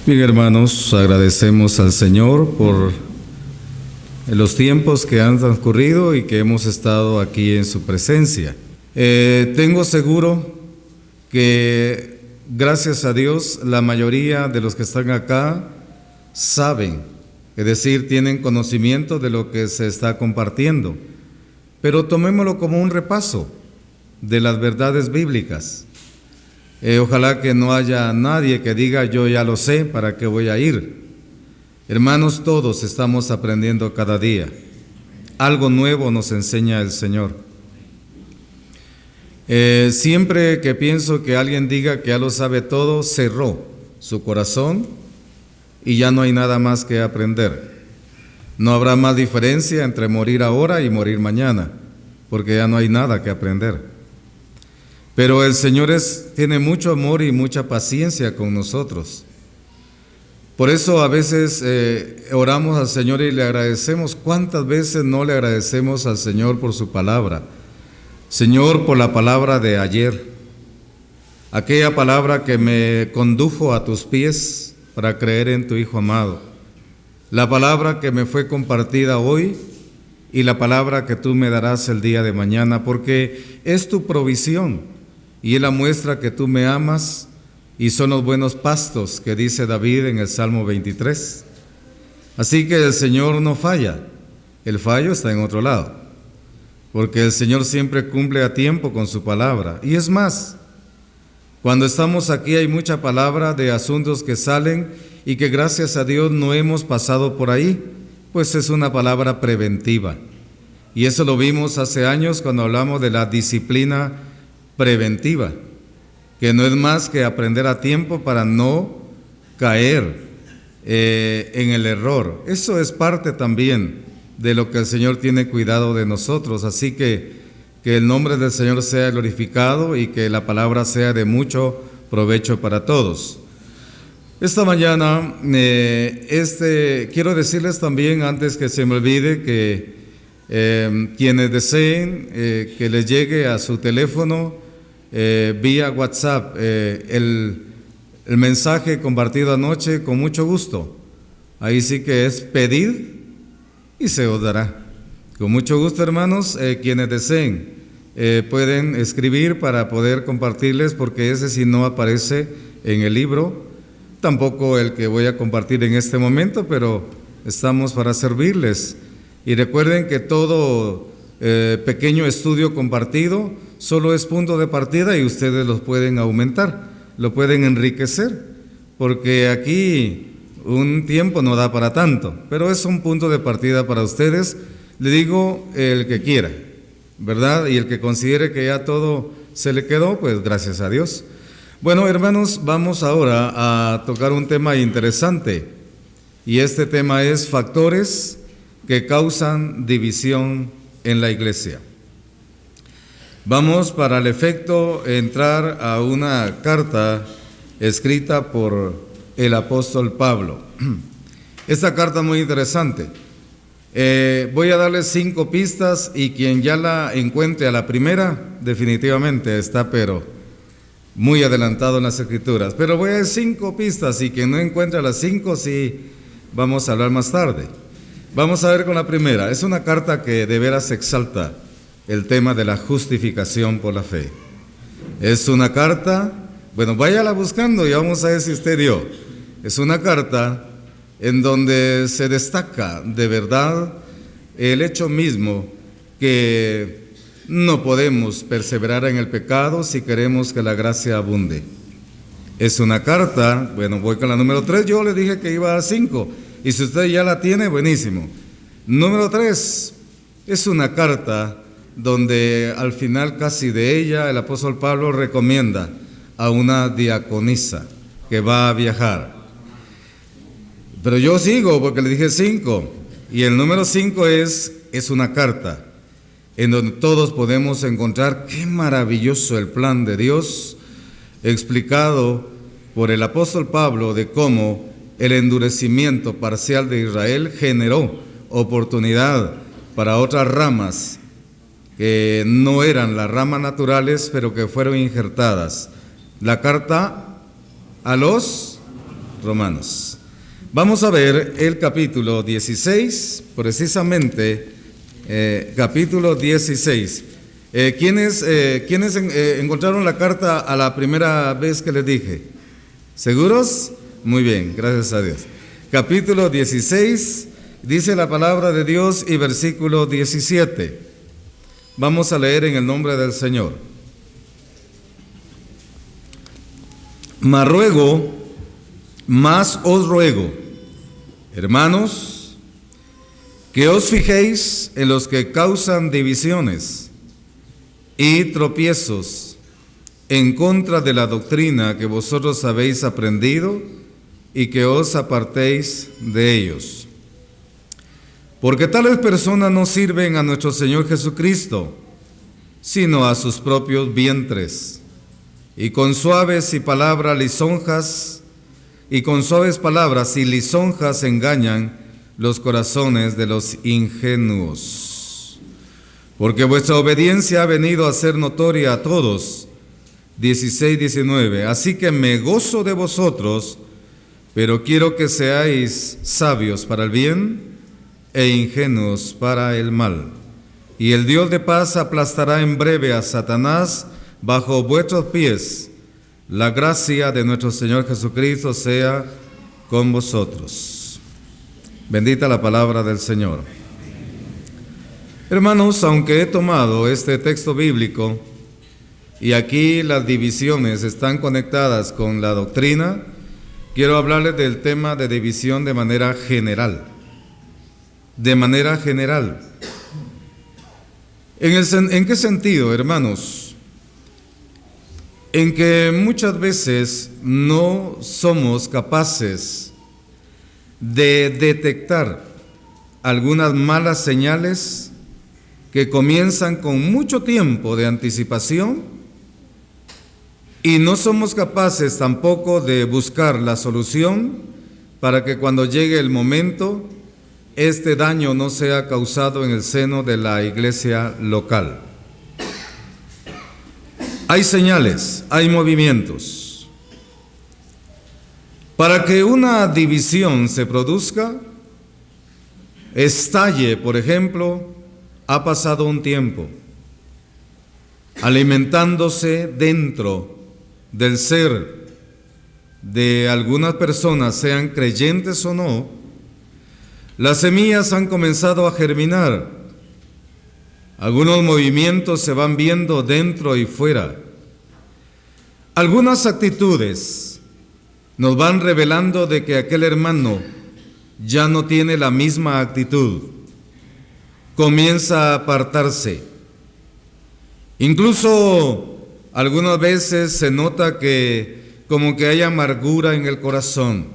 Bien, hermanos, agradecemos al Señor por los tiempos que han transcurrido y que hemos estado aquí en su presencia. Tengo seguro que, gracias a Dios, la mayoría de los que están acá saben, es decir, tienen conocimiento de lo que se está compartiendo, pero tomémoslo como un repaso de las verdades bíblicas. Ojalá que no haya nadie que diga yo ya lo sé, ¿para qué voy a ir? Hermanos, todos estamos aprendiendo cada día. Algo nuevo nos enseña el Señor. Siempre que pienso que alguien diga que ya lo sabe todo, cerró su corazón y ya no hay nada más que aprender. No habrá más diferencia entre morir ahora y morir mañana, porque ya no hay nada que aprender. Pero el Señor tiene mucho amor y mucha paciencia con nosotros. Por eso a veces oramos al Señor y le agradecemos. ¿Cuántas veces no le agradecemos al Señor por su palabra? Señor, por la palabra de ayer, aquella palabra que me condujo a tus pies para creer en tu Hijo amado, la palabra que me fue compartida hoy y la palabra que tú me darás el día de mañana, porque es tu provisión. Y es la muestra que tú me amas y son los buenos pastos que dice David en el Salmo 23. Así que el Señor no falla, el fallo está en otro lado, porque el Señor siempre cumple a tiempo con su palabra. Y es más, cuando estamos aquí hay mucha palabra de asuntos que salen y que gracias a Dios no hemos pasado por ahí, pues es una palabra preventiva. Y eso lo vimos hace años cuando hablamos de la disciplina preventiva, que no es más que aprender a tiempo para no caer en el error. Eso es parte también de lo que el Señor tiene cuidado de nosotros, así que el nombre del Señor sea glorificado y que la palabra sea de mucho provecho para todos. Esta mañana quiero decirles también, antes que se me olvide, que quienes deseen que les llegue a su teléfono vía WhatsApp el mensaje compartido anoche, con mucho gusto. Ahí sí que es pedir y se os dará. Con mucho gusto, hermanos, quienes deseen pueden escribir para poder compartirles, porque ese sí no aparece en el libro, tampoco el que voy a compartir en este momento, pero estamos para servirles. Y recuerden que todo pequeño estudio compartido solo es punto de partida y ustedes los pueden aumentar, lo pueden enriquecer, porque aquí un tiempo no da para tanto, pero es un punto de partida para ustedes. Le digo, el que quiera, ¿verdad? Y el que considere que ya todo se le quedó, pues gracias a Dios. Bueno, hermanos, vamos ahora a tocar un tema interesante, y este tema es factores que causan división en la iglesia. Vamos, para el efecto, entrar a una carta escrita por el apóstol Pablo. Esta carta es muy interesante. Voy a darles 5 pistas y quien ya la encuentre a la primera, definitivamente está pero muy adelantado en las escrituras. Pero voy a dar 5 pistas y quien no encuentre las 5, sí, vamos a hablar más tarde. Vamos a ver con la primera. Es una carta que de veras exalta el tema de la justificación por la fe. Es una carta, bueno, váyala buscando y vamos a ver si usted dio. Es una carta en donde se destaca de verdad el hecho mismo que no podemos perseverar en el pecado si queremos que la gracia abunde. Es una carta, bueno, voy con la número 3, yo le dije que iba a 5, y si usted ya la tiene, buenísimo. Número 3, es una carta donde al final casi de ella el apóstol Pablo recomienda a una diaconisa que va a viajar. Pero yo sigo porque le dije 5, y el número 5 es una carta en donde todos podemos encontrar qué maravilloso el plan de Dios explicado por el apóstol Pablo de cómo el endurecimiento parcial de Israel generó oportunidad para otras ramas que no eran las ramas naturales, pero que fueron injertadas. La carta a los Romanos. Vamos a ver el capítulo 16, precisamente capítulo 16. ¿Quiénes encontraron la carta a la primera vez que les dije? ¿Seguros? Muy bien, gracias a Dios. Capítulo 16, dice la palabra de Dios y versículo 17. Vamos a leer en el nombre del Señor. Mas os ruego, hermanos, que os fijéis en los que causan divisiones y tropiezos en contra de la doctrina que vosotros habéis aprendido y que os apartéis de ellos. Porque tales personas no sirven a nuestro Señor Jesucristo, sino a sus propios vientres, y con suaves palabras y lisonjas engañan los corazones de los ingenuos. Porque vuestra obediencia ha venido a ser notoria a todos. 16-19. Así que me gozo de vosotros, pero quiero que seáis sabios para el bien e ingenuos para el mal. Y el Dios de paz aplastará en breve a Satanás bajo vuestros pies. La gracia de nuestro Señor Jesucristo sea con vosotros. Bendita la palabra del Señor. Hermanos, aunque he tomado este texto bíblico y aquí las divisiones están conectadas con la doctrina, quiero hablarles del tema de división de manera general. De manera general. ¿En qué sentido, hermanos? En que muchas veces no somos capaces de detectar algunas malas señales que comienzan con mucho tiempo de anticipación y no somos capaces tampoco de buscar la solución para que cuando llegue el momento este daño no sea causado en el seno de la iglesia local. Hay señales, hay movimientos. Para que una división se produzca, estalle, por ejemplo, ha pasado un tiempo, alimentándose dentro del ser de algunas personas, sean creyentes o no, las semillas han comenzado a germinar. Algunos movimientos se van viendo dentro y fuera. Algunas actitudes nos van revelando de que aquel hermano ya no tiene la misma actitud. Comienza a apartarse. Incluso algunas veces se nota que como que hay amargura en el corazón.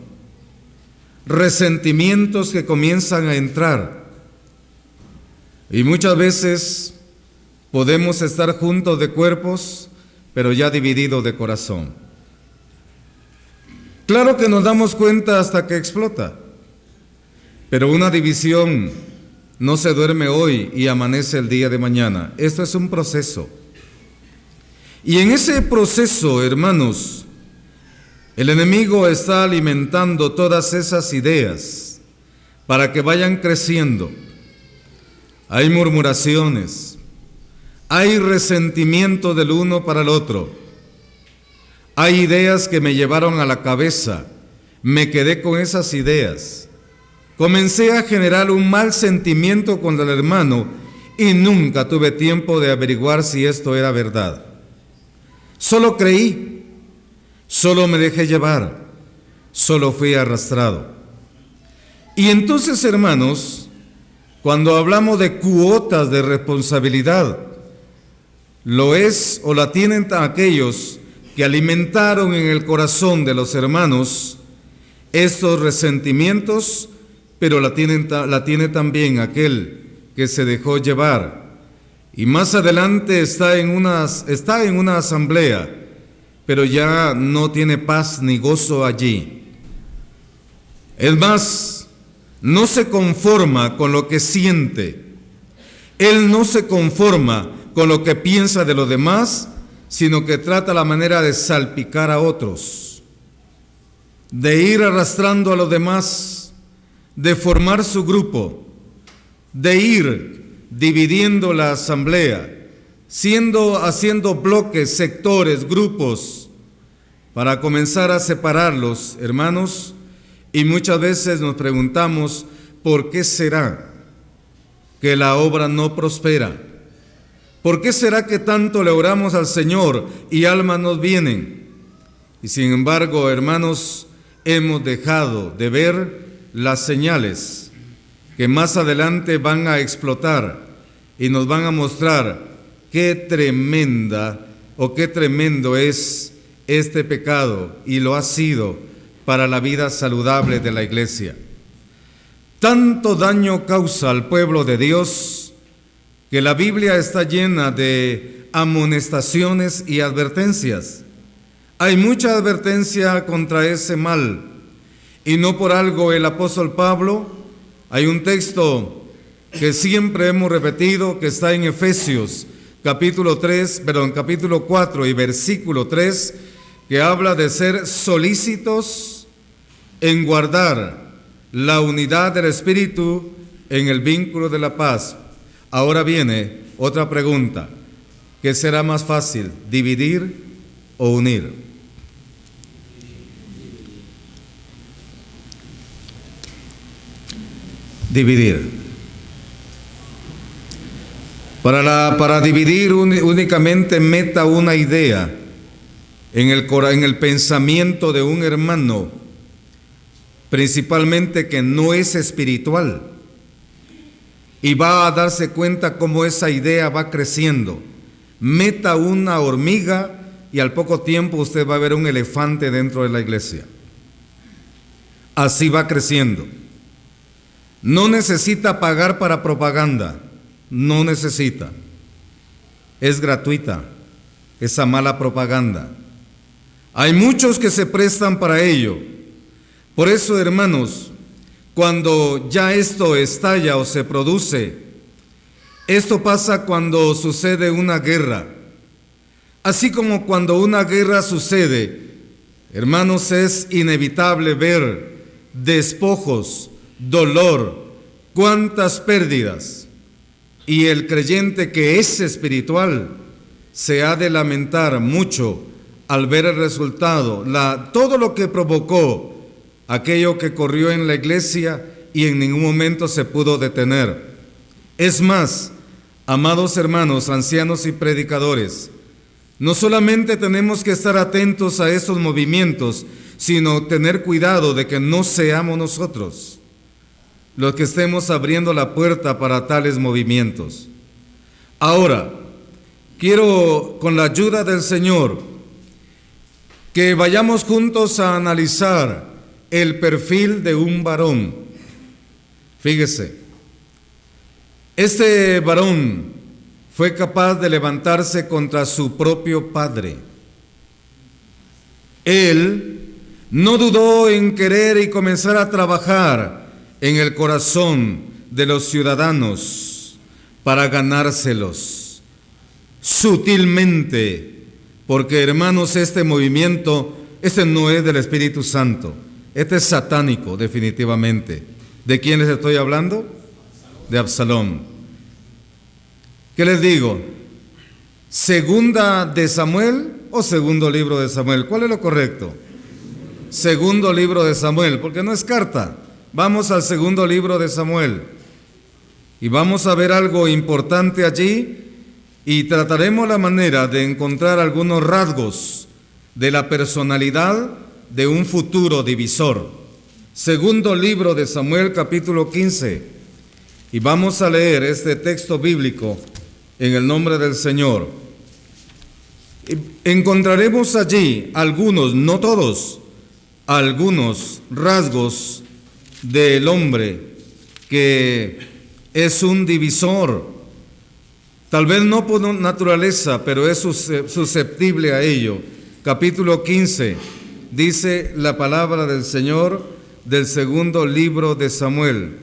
Resentimientos que comienzan a entrar. Y muchas veces podemos estar juntos de cuerpos, pero ya divididos de corazón. Claro que nos damos cuenta hasta que explota, pero una división no se duerme hoy y amanece el día de mañana. Esto es un proceso. Y en ese proceso, hermanos, el enemigo está alimentando todas esas ideas para que vayan creciendo. Hay murmuraciones, hay resentimiento del uno para el otro, hay ideas que me llevaron a la cabeza, me quedé con esas ideas, comencé a generar un mal sentimiento con el hermano y nunca tuve tiempo de averiguar si esto era verdad. Solo creí, solo me dejé llevar, solo fui arrastrado. Y entonces, hermanos, cuando hablamos de cuotas de responsabilidad, lo es o la tienen aquellos que alimentaron en el corazón de los hermanos estos resentimientos, pero la tiene también aquel que se dejó llevar y más adelante está en una asamblea, pero ya no tiene paz ni gozo allí. Es más, no se conforma con lo que siente. Él no se conforma con lo que piensa de los demás, sino que trata la manera de salpicar a otros. de ir arrastrando a los demás, de formar su grupo, de ir dividiendo la asamblea, haciendo bloques, sectores, grupos, para comenzar a separarlos, hermanos, y muchas veces nos preguntamos, ¿por qué será que la obra no prospera? ¿Por qué será que tanto le oramos al Señor y almas nos vienen? Y sin embargo, hermanos, hemos dejado de ver las señales que más adelante van a explotar y nos van a mostrar qué tremenda o qué tremendo es este pecado, y lo ha sido para la vida saludable de la iglesia. Tanto daño causa al pueblo de Dios que la Biblia está llena de amonestaciones y advertencias. Hay mucha advertencia contra ese mal, y no por algo el apóstol Pablo, hay un texto que siempre hemos repetido, que está en Efesios capítulo 4 y versículo 3, que habla de ser solícitos en guardar la unidad del Espíritu en el vínculo de la paz. Ahora viene otra pregunta: ¿qué será más fácil, dividir o unir? Dividir. Para dividir únicamente meta una idea en el pensamiento de un hermano, principalmente que no es espiritual, y va a darse cuenta cómo esa idea va creciendo. Meta una hormiga y al poco tiempo usted va a ver un elefante dentro de la iglesia. Así va creciendo. No necesita pagar para propaganda, no necesita. Es gratuita esa mala propaganda. Hay muchos que se prestan para ello. Por eso, hermanos, cuando ya esto estalla o se produce, esto pasa cuando sucede una guerra. Así como cuando una guerra sucede, hermanos, es inevitable ver despojos, dolor, cuántas pérdidas. Y el creyente que es espiritual se ha de lamentar mucho al ver el resultado, todo lo que provocó aquello que corrió en la iglesia y en ningún momento se pudo detener. Es más, amados hermanos, ancianos y predicadores, no solamente tenemos que estar atentos a estos movimientos, sino tener cuidado de que no seamos nosotros los que estemos abriendo la puerta para tales movimientos. Ahora, quiero, con la ayuda del Señor, que vayamos juntos a analizar el perfil de un varón. Fíjese, este varón fue capaz de levantarse contra su propio padre. Él no dudó en querer y comenzar a trabajar en el corazón de los ciudadanos para ganárselos sutilmente, porque, hermanos, este movimiento, no es del Espíritu Santo, este es satánico definitivamente. ¿De quién les estoy hablando? De Absalón. ¿Qué les digo? ¿Segunda de Samuel o segundo libro de Samuel? ¿Cuál es lo correcto? Segundo libro de Samuel, porque no es carta. Vamos al segundo libro de Samuel y vamos a ver algo importante allí, y trataremos la manera de encontrar algunos rasgos de la personalidad de un futuro divisor. Segundo libro de Samuel, capítulo 15, y vamos a leer este texto bíblico en el nombre del Señor. Encontraremos allí algunos, no todos, algunos rasgos del hombre que es un divisor, tal vez no por naturaleza, pero es susceptible a ello. Capítulo 15, dice la palabra del Señor del segundo libro de Samuel.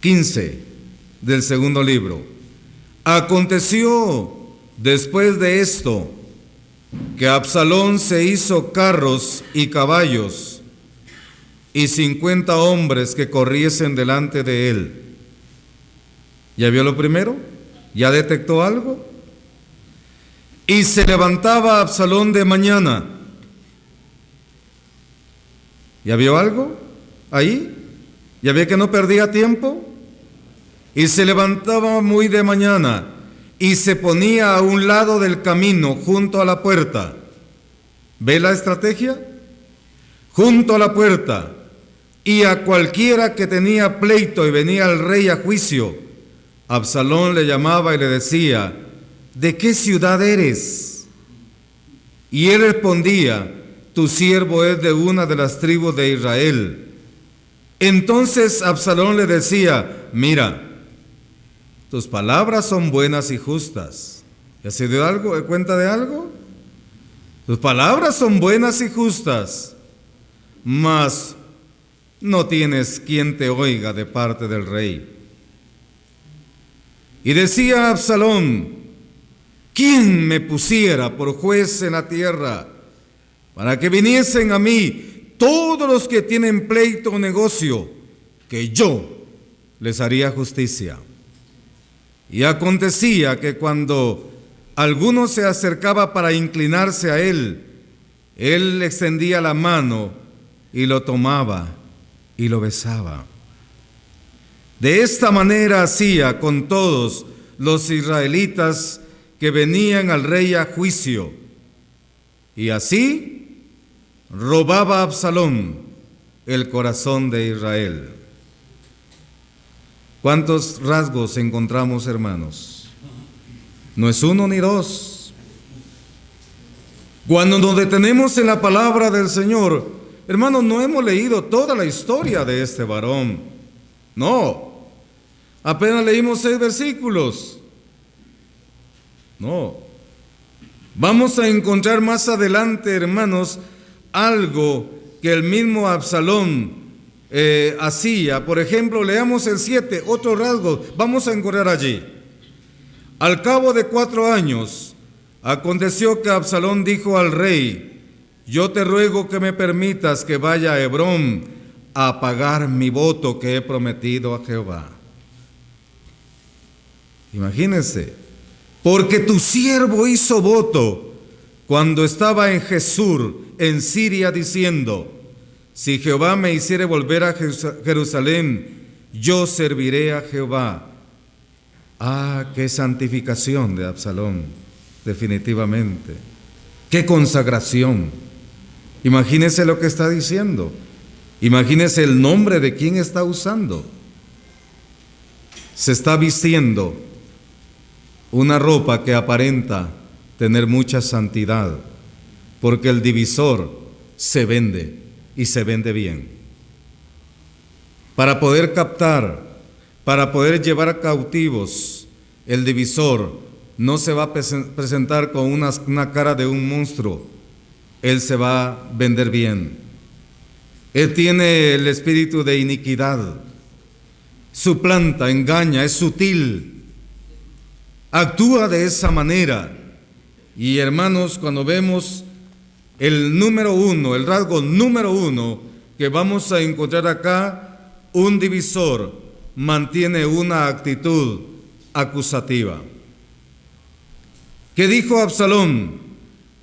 15 del segundo libro. Aconteció después de esto que Absalón se hizo carros y caballos y 50 hombres que corriesen delante de él. ¿Ya vio lo primero? ¿Ya detectó algo? Y se levantaba Absalón de mañana. ¿Ya vio algo ahí? ¿Ya ve que no perdía tiempo? Y se levantaba muy de mañana y se ponía a un lado del camino, junto a la puerta. ¿Ve la estrategia? Junto a la puerta. Y a cualquiera que tenía pleito y venía el rey a juicio, Absalón le llamaba y le decía: ¿de qué ciudad eres? Y él respondía: tu siervo es de una de las tribus de Israel. Entonces Absalón le decía: mira, tus palabras son buenas y justas. ¿Ya se dio cuenta de algo? Tus palabras son buenas y justas, mas no tienes quien te oiga de parte del rey. Y decía Absalón: ¿quién me pusiera por juez en la tierra, para que viniesen a mí todos los que tienen pleito o negocio, que yo les haría justicia? Y acontecía que cuando alguno se acercaba para inclinarse a él, él extendía la mano y lo tomaba y lo besaba. De esta manera hacía con todos los israelitas que venían al rey a juicio. Y así robaba Absalón el corazón de Israel. ¿Cuántos rasgos encontramos, hermanos? No es uno ni dos. Cuando nos detenemos en la palabra del Señor, hermanos, no hemos leído toda la historia de este varón. No, apenas leímos 6 versículos. No, vamos a encontrar más adelante, hermanos, algo que el mismo Absalón hacía. Por ejemplo, leamos el 7, otro rasgo, vamos a encontrar allí. Al cabo de 4 años, aconteció que Absalón dijo al rey: yo te ruego que me permitas que vaya a Hebrón a pagar mi voto que he prometido a Jehová. Imagínense, porque tu siervo hizo voto cuando estaba en Jesur, en Siria, diciendo: si Jehová me hiciere volver a Jerusalén, yo serviré a Jehová. Ah, qué santificación de Absalón, definitivamente. Qué consagración. Imagínese lo que está diciendo. Imagínese el nombre de quien está usando. Se está vistiendo una ropa que aparenta tener mucha santidad, porque el divisor se vende y se vende bien. Para poder captar, para poder llevar cautivos, el divisor no se va a presentar con una cara de un monstruo. Él se va a vender bien. Él tiene el espíritu de iniquidad. Suplanta, engaña, es sutil. Actúa de esa manera. Y hermanos, cuando vemos el número 1, el rasgo número 1 que vamos a encontrar acá, un divisor mantiene una actitud acusativa. ¿Qué dijo Absalón?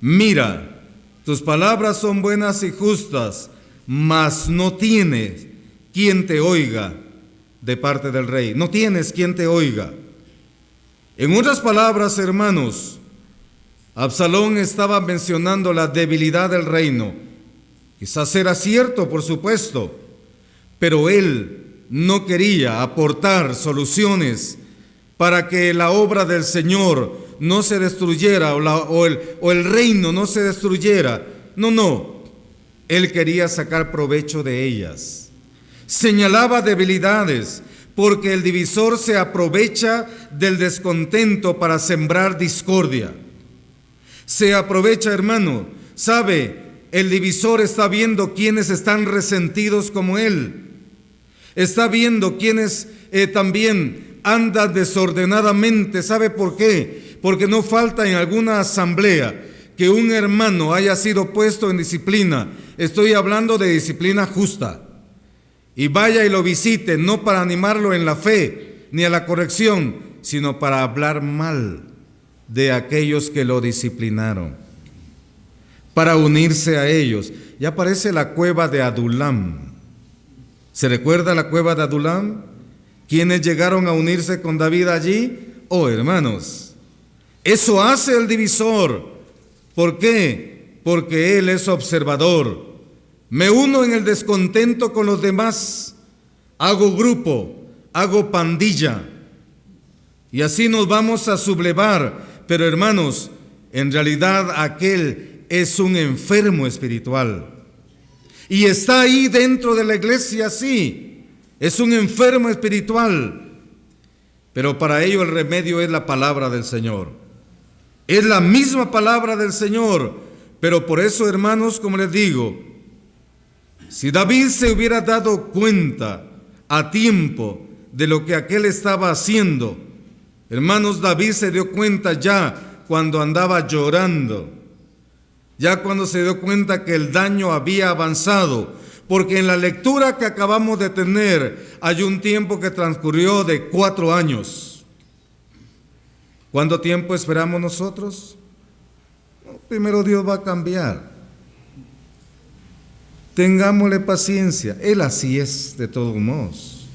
Mira, tus palabras son buenas y justas, mas no tienes quien te oiga de parte del rey. No tienes quien te oiga. En otras palabras, hermanos, Absalón estaba mencionando la debilidad del reino. Quizás era cierto, por supuesto, pero él no quería aportar soluciones para que la obra del Señor no se destruyera o el reino no se destruyera. No, él quería sacar provecho de ellas. Señalaba debilidades, porque el divisor se aprovecha del descontento para sembrar discordia. Se aprovecha, hermano. ¿Sabe? El divisor está viendo quienes están resentidos como él. Está viendo quienes también andan desordenadamente. ¿Sabe por qué? Porque no falta en alguna asamblea que un hermano haya sido puesto en disciplina, estoy hablando de disciplina justa, y vaya y lo visite, no para animarlo en la fe ni a la corrección, sino para hablar mal de aquellos que lo disciplinaron, para unirse a ellos. Ya aparece la cueva de Adulam. ¿Se recuerda la cueva de Adulam? ¿Quiénes llegaron a unirse con David allí? Oh, hermanos, eso hace el divisor. ¿Por qué? Porque él es observador. Me uno en el descontento con los demás, hago grupo, hago pandilla, y así nos vamos a sublevar. Pero hermanos, en realidad aquel es un enfermo espiritual, y está ahí dentro de la iglesia, sí, es un enfermo espiritual, pero para ello el remedio es la palabra del Señor. Es la misma palabra del Señor, pero por eso, hermanos, como les digo, si David se hubiera dado cuenta a tiempo de lo que aquel estaba haciendo, hermanos, David se dio cuenta ya cuando andaba llorando, ya cuando se dio cuenta que el daño había avanzado, porque en la lectura que acabamos de tener hay un tiempo que transcurrió de 4 años. ¿Cuánto tiempo esperamos nosotros? Primero Dios va a cambiar. Tengámosle paciencia, Él así es de todos modos.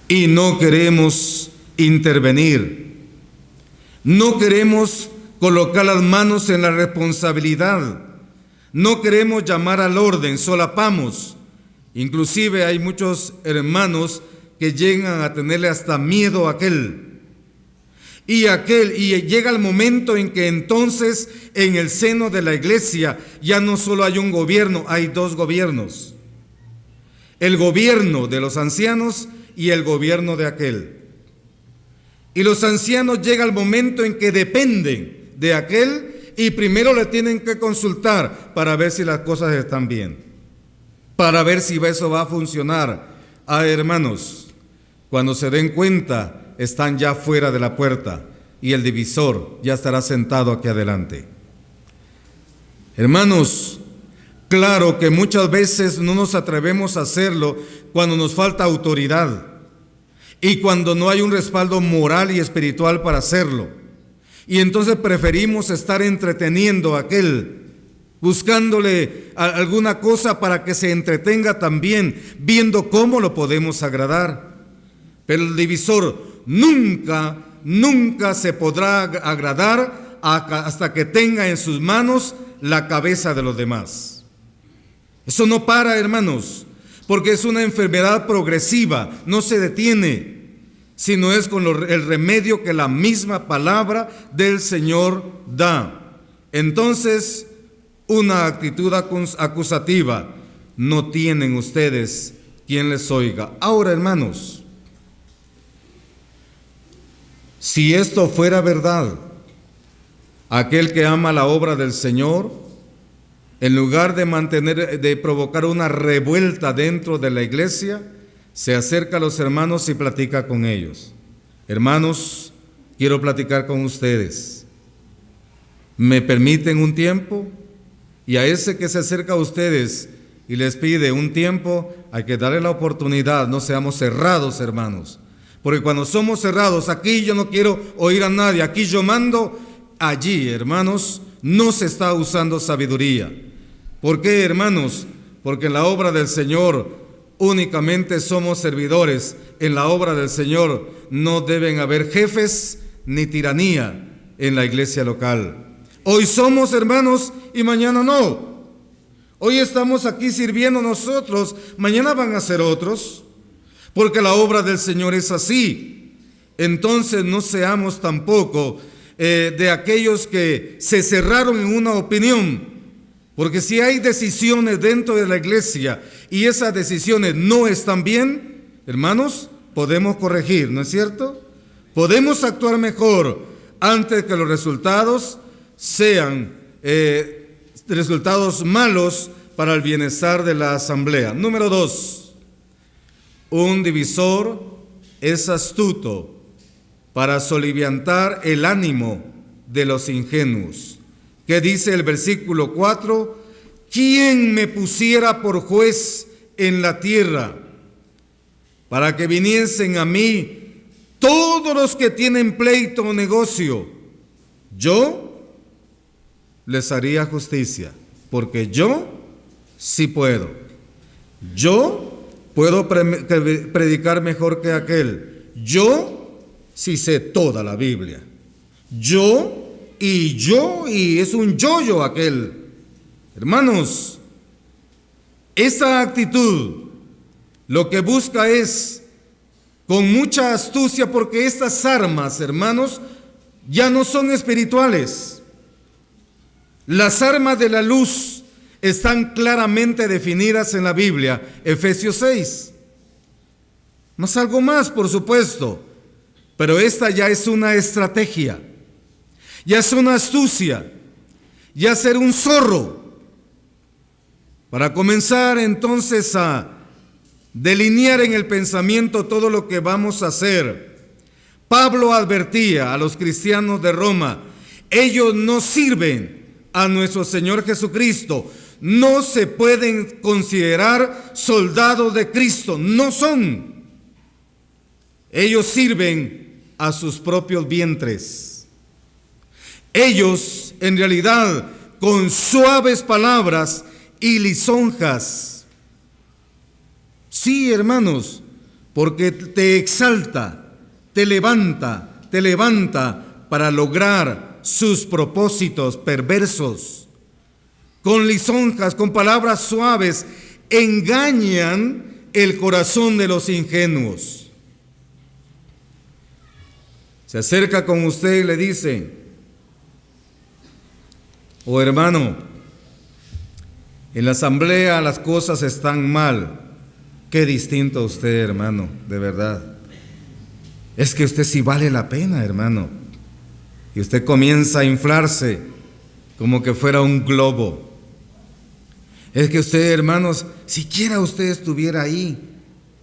Y no queremos intervenir, no queremos colocar las manos en la responsabilidad, no queremos llamar al orden, solapamos. Inclusive hay muchos hermanos que llegan a tenerle hasta miedo a aquel. Y llega el momento en que entonces en el seno de la iglesia ya no solo hay un gobierno, hay 2 gobiernos. El gobierno de los ancianos y el gobierno de aquel. Y los ancianos llega el momento en que dependen de aquel y primero le tienen que consultar para ver si las cosas están bien, para ver si eso va a funcionar. Hermanos, cuando se den cuenta, están ya fuera de la puerta y el divisor ya estará sentado aquí adelante. Hermanos, claro que muchas veces no nos atrevemos a hacerlo cuando nos falta autoridad y cuando no hay un respaldo moral y espiritual para hacerlo. Y entonces preferimos estar entreteniendo a aquel, buscándole alguna cosa para que se entretenga también, viendo cómo lo podemos agradar. Pero el divisor nunca se podrá agradar hasta que tenga en sus manos la cabeza de los demás. Eso no para, hermanos, porque es una enfermedad progresiva, no se detiene, sino es con el remedio que la misma palabra del Señor da. Entonces, una actitud acusativa no tienen ustedes quien les oiga. Ahora, hermanos, si esto fuera verdad, aquel que ama la obra del Señor, en lugar de provocar una revuelta dentro de la iglesia, se acerca a los hermanos y platica con ellos. Hermanos, quiero platicar con ustedes. ¿Me permiten un tiempo? Y a ese que se acerca a ustedes y les pide un tiempo, hay que darle la oportunidad. No seamos cerrados, hermanos. Porque cuando somos cerrados, aquí yo no quiero oír a nadie, aquí yo mando, allí, hermanos, no se está usando sabiduría. ¿Por qué, hermanos? Porque en la obra del Señor únicamente somos servidores. En la obra del Señor no deben haber jefes ni tiranía en la iglesia local. Hoy somos hermanos y mañana no. Hoy estamos aquí sirviendo nosotros, mañana van a ser otros. Porque la obra del Señor es así. Entonces no seamos tampoco de aquellos que se cerraron en una opinión. Porque si hay decisiones dentro de la iglesia y esas decisiones no están bien, hermanos, podemos corregir, ¿no es cierto? Podemos actuar mejor antes que los resultados sean resultados malos para el bienestar de la asamblea. Número 2. Un divisor es astuto para soliviantar el ánimo de los ingenuos. ¿Qué dice el versículo 4? ¿Quién me pusiera por juez en la tierra, para que viniesen a mí todos los que tienen pleito o negocio? Yo les haría justicia, porque yo sí puedo. Yo puedo predicar mejor que aquel. Yo sí sé toda la Biblia. Y es un yo aquel. Hermanos, esa actitud lo que busca es con mucha astucia, porque estas armas, hermanos, ya no son espirituales. Las armas de la luz están claramente definidas en la Biblia, Efesios 6. Más algo más, por supuesto, pero esta ya es una estrategia, ya es una astucia, ya ser un zorro. Para comenzar entonces a delinear en el pensamiento todo lo que vamos a hacer, Pablo advertía a los cristianos de Roma: ellos no sirven a nuestro Señor Jesucristo, no se pueden considerar soldados de Cristo, no son. Ellos sirven a sus propios vientres. Ellos, en realidad, con suaves palabras y lisonjas. Sí, hermanos, porque te exalta, te levanta para lograr sus propósitos perversos. Con lisonjas, con palabras suaves, engañan el corazón de los ingenuos. Se acerca con usted y le dice: oh hermano, en la asamblea las cosas están mal. Qué distinto a usted, hermano, de verdad. Es que usted sí vale la pena, hermano. Y usted comienza a inflarse como que fuera un globo. Es que usted, hermanos, siquiera usted estuviera ahí.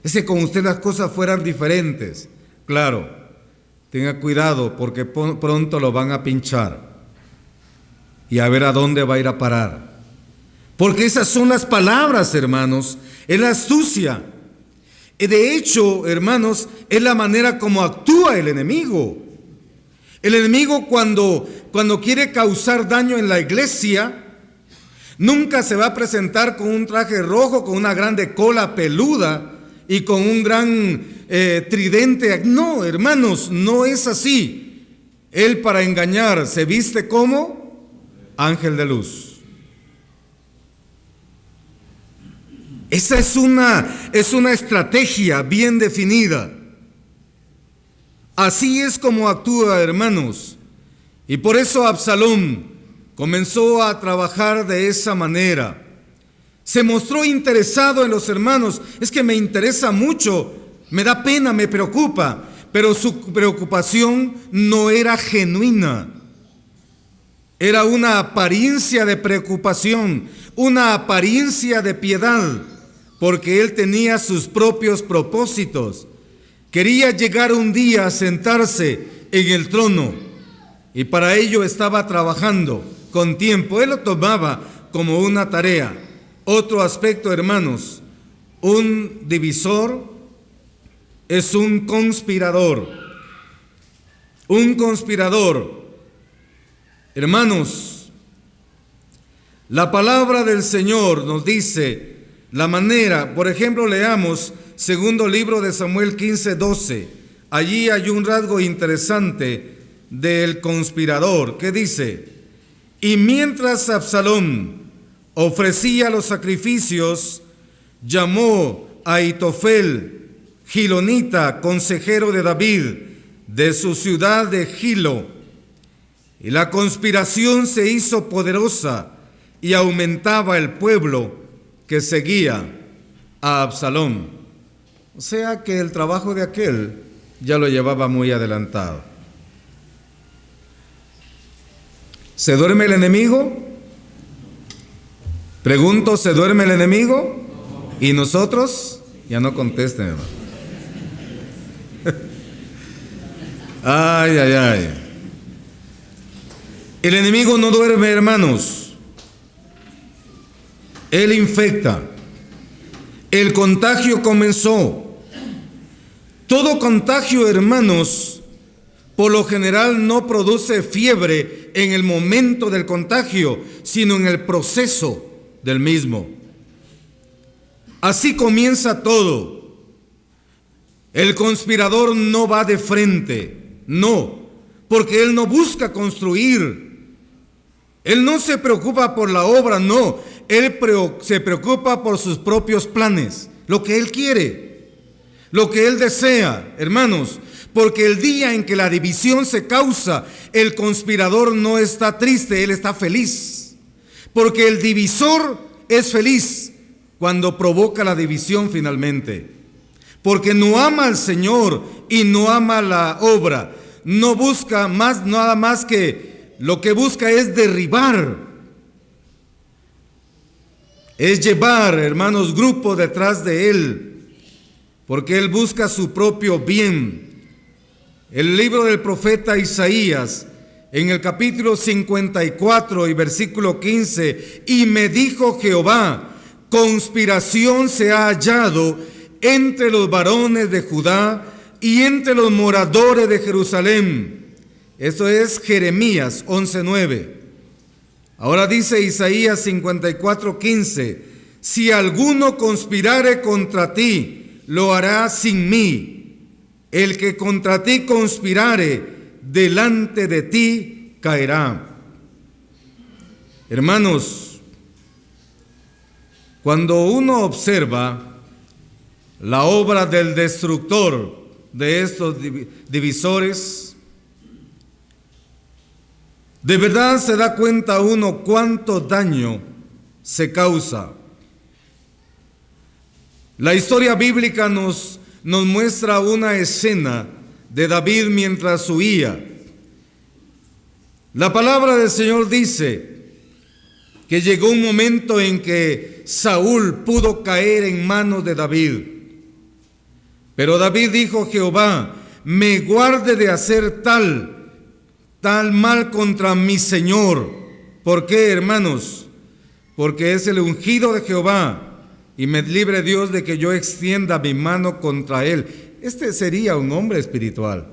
Es que con usted las cosas fueran diferentes. Claro, tenga cuidado porque pronto lo van a pinchar. Y a ver a dónde va a ir a parar. Porque esas son las palabras, hermanos, es la astucia. De hecho, hermanos, es la manera como actúa el enemigo. El enemigo cuando quiere causar daño en la iglesia, nunca se va a presentar con un traje rojo, con una grande cola peluda y con un gran tridente. No, hermanos, no es así. Él, para engañar, se viste como ángel de luz. Esa es una estrategia bien definida. Así es como actúa, hermanos. Y por eso Absalón comenzó a trabajar de esa manera. Se mostró interesado en los hermanos. Es que me interesa mucho, me da pena, me preocupa. Pero su preocupación no era genuina. Era una apariencia de preocupación, una apariencia de piedad. Porque él tenía sus propios propósitos. Quería llegar un día a sentarse en el trono y para ello estaba trabajando con tiempo. Él lo tomaba como una tarea. Otro aspecto, hermanos, un divisor es un conspirador. Un conspirador. Hermanos, la palabra del Señor nos dice la manera. Por ejemplo, leamos segundo libro de Samuel 15:12. Allí hay un rasgo interesante del conspirador. ¿Qué dice? Y mientras Absalón ofrecía los sacrificios, llamó a Ahitofel, gilonita, consejero de David, de su ciudad de Gilo. Y la conspiración se hizo poderosa y aumentaba el pueblo que seguía a Absalón. O sea que el trabajo de aquel ya lo llevaba muy adelantado. ¿Se duerme el enemigo? Pregunto, ¿se duerme el enemigo? ¿Y nosotros? Ya no contesten, hermano. Ay. El enemigo no duerme, hermanos. Él infecta. El contagio comenzó. Todo contagio, hermanos, por lo general no produce fiebre en el momento del contagio, sino en el proceso del mismo. Así comienza todo. El conspirador no va de frente, no, porque él no busca construir. Él no se preocupa por la obra, no. Él se preocupa por sus propios planes, lo que él quiere, lo que él desea, hermanos. Porque el día en que la división se causa, el conspirador no está triste, él está feliz. Porque el divisor es feliz cuando provoca la división finalmente. Porque no ama al Señor y no ama la obra. No busca nada más que lo que busca es derribar. Es llevar, hermanos, grupo detrás de él. Porque él busca su propio bien. El libro del profeta Isaías, en el capítulo 54 y versículo 15, y me dijo Jehová, conspiración se ha hallado entre los varones de Judá y entre los moradores de Jerusalén. Eso es Jeremías 11:9. Ahora dice Isaías 54:15, si alguno conspirare contra ti, lo hará sin mí. El que contra ti conspirare, delante de ti caerá. Hermanos, cuando uno observa la obra del destructor de estos divisores, de verdad se da cuenta uno cuánto daño se causa. La historia bíblica nos muestra una escena de David mientras huía. La palabra del Señor dice que llegó un momento en que Saúl pudo caer en manos de David. Pero David dijo: Jehová, me guarde de hacer tal mal contra mi Señor. ¿Por qué, hermanos? Porque es el ungido de Jehová. Y me libre Dios de que yo extienda mi mano contra él. Este sería un hombre espiritual.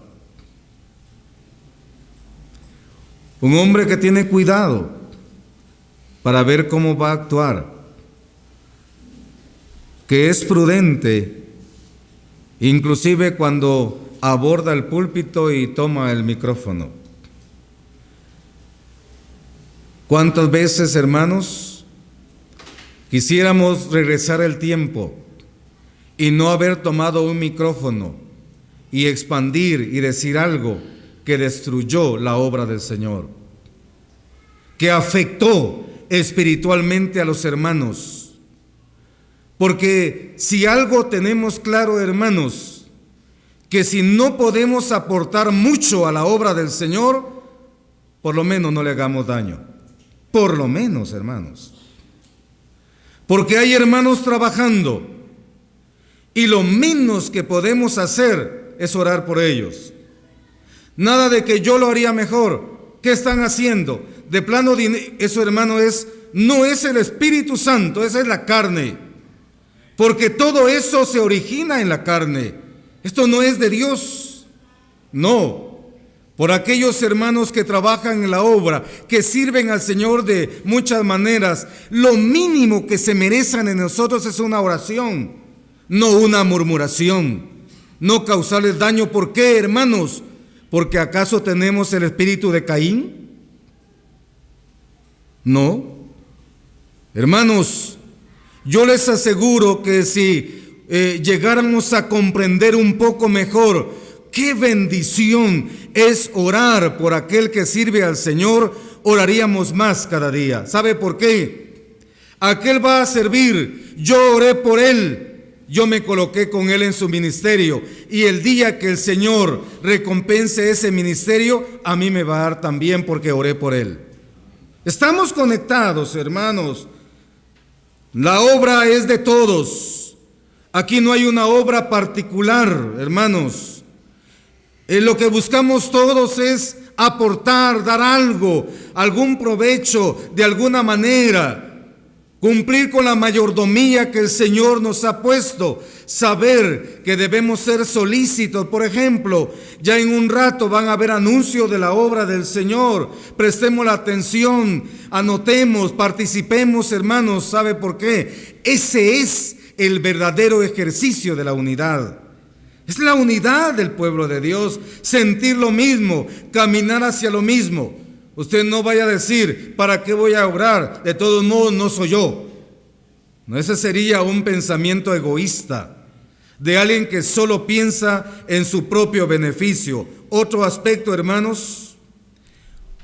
Un hombre que tiene cuidado para ver cómo va a actuar. Que es prudente, inclusive cuando aborda el púlpito y toma el micrófono. ¿Cuántas veces, hermanos, quisiéramos regresar el tiempo y no haber tomado un micrófono y expandir y decir algo que destruyó la obra del Señor, que afectó espiritualmente a los hermanos? Porque si algo tenemos claro, hermanos, que si no podemos aportar mucho a la obra del Señor, por lo menos no le hagamos daño. Por lo menos, hermanos. Porque hay hermanos trabajando y lo menos que podemos hacer es orar por ellos. Nada de que yo lo haría mejor. ¿Qué están haciendo? De plano, eso, hermano, no es el Espíritu Santo, esa es la carne. Porque todo eso se origina en la carne. Esto no es de Dios. No. Por aquellos hermanos que trabajan en la obra, que sirven al Señor de muchas maneras, lo mínimo que se merecen en nosotros es una oración, no una murmuración, no causarles daño. ¿Por qué, hermanos? ¿Porque acaso tenemos el espíritu de Caín? No. Hermanos, yo les aseguro que si llegáramos a comprender un poco mejor qué bendición es orar por aquel que sirve al Señor, oraríamos más cada día. ¿Sabe por qué? Aquel va a servir, yo oré por él, yo me coloqué con él en su ministerio, y el día que el Señor recompense ese ministerio, a mí me va a dar también porque oré por él. Estamos conectados, hermanos. La obra es de todos. Aquí no hay una obra particular, hermanos. Lo que buscamos todos es aportar, dar algo, algún provecho de alguna manera. Cumplir con la mayordomía que el Señor nos ha puesto. Saber que debemos ser solícitos. Por ejemplo, ya en un rato van a haber anuncios de la obra del Señor. Prestemos la atención, anotemos, participemos, hermanos. ¿Sabe por qué? Ese es el verdadero ejercicio de la unidad. Es la unidad del pueblo de Dios. Sentir lo mismo, caminar hacia lo mismo. Usted no vaya a decir, ¿para qué voy a orar? De todos modos no soy yo. No, ese sería un pensamiento egoísta, de alguien que solo piensa en su propio beneficio. Otro aspecto, hermanos,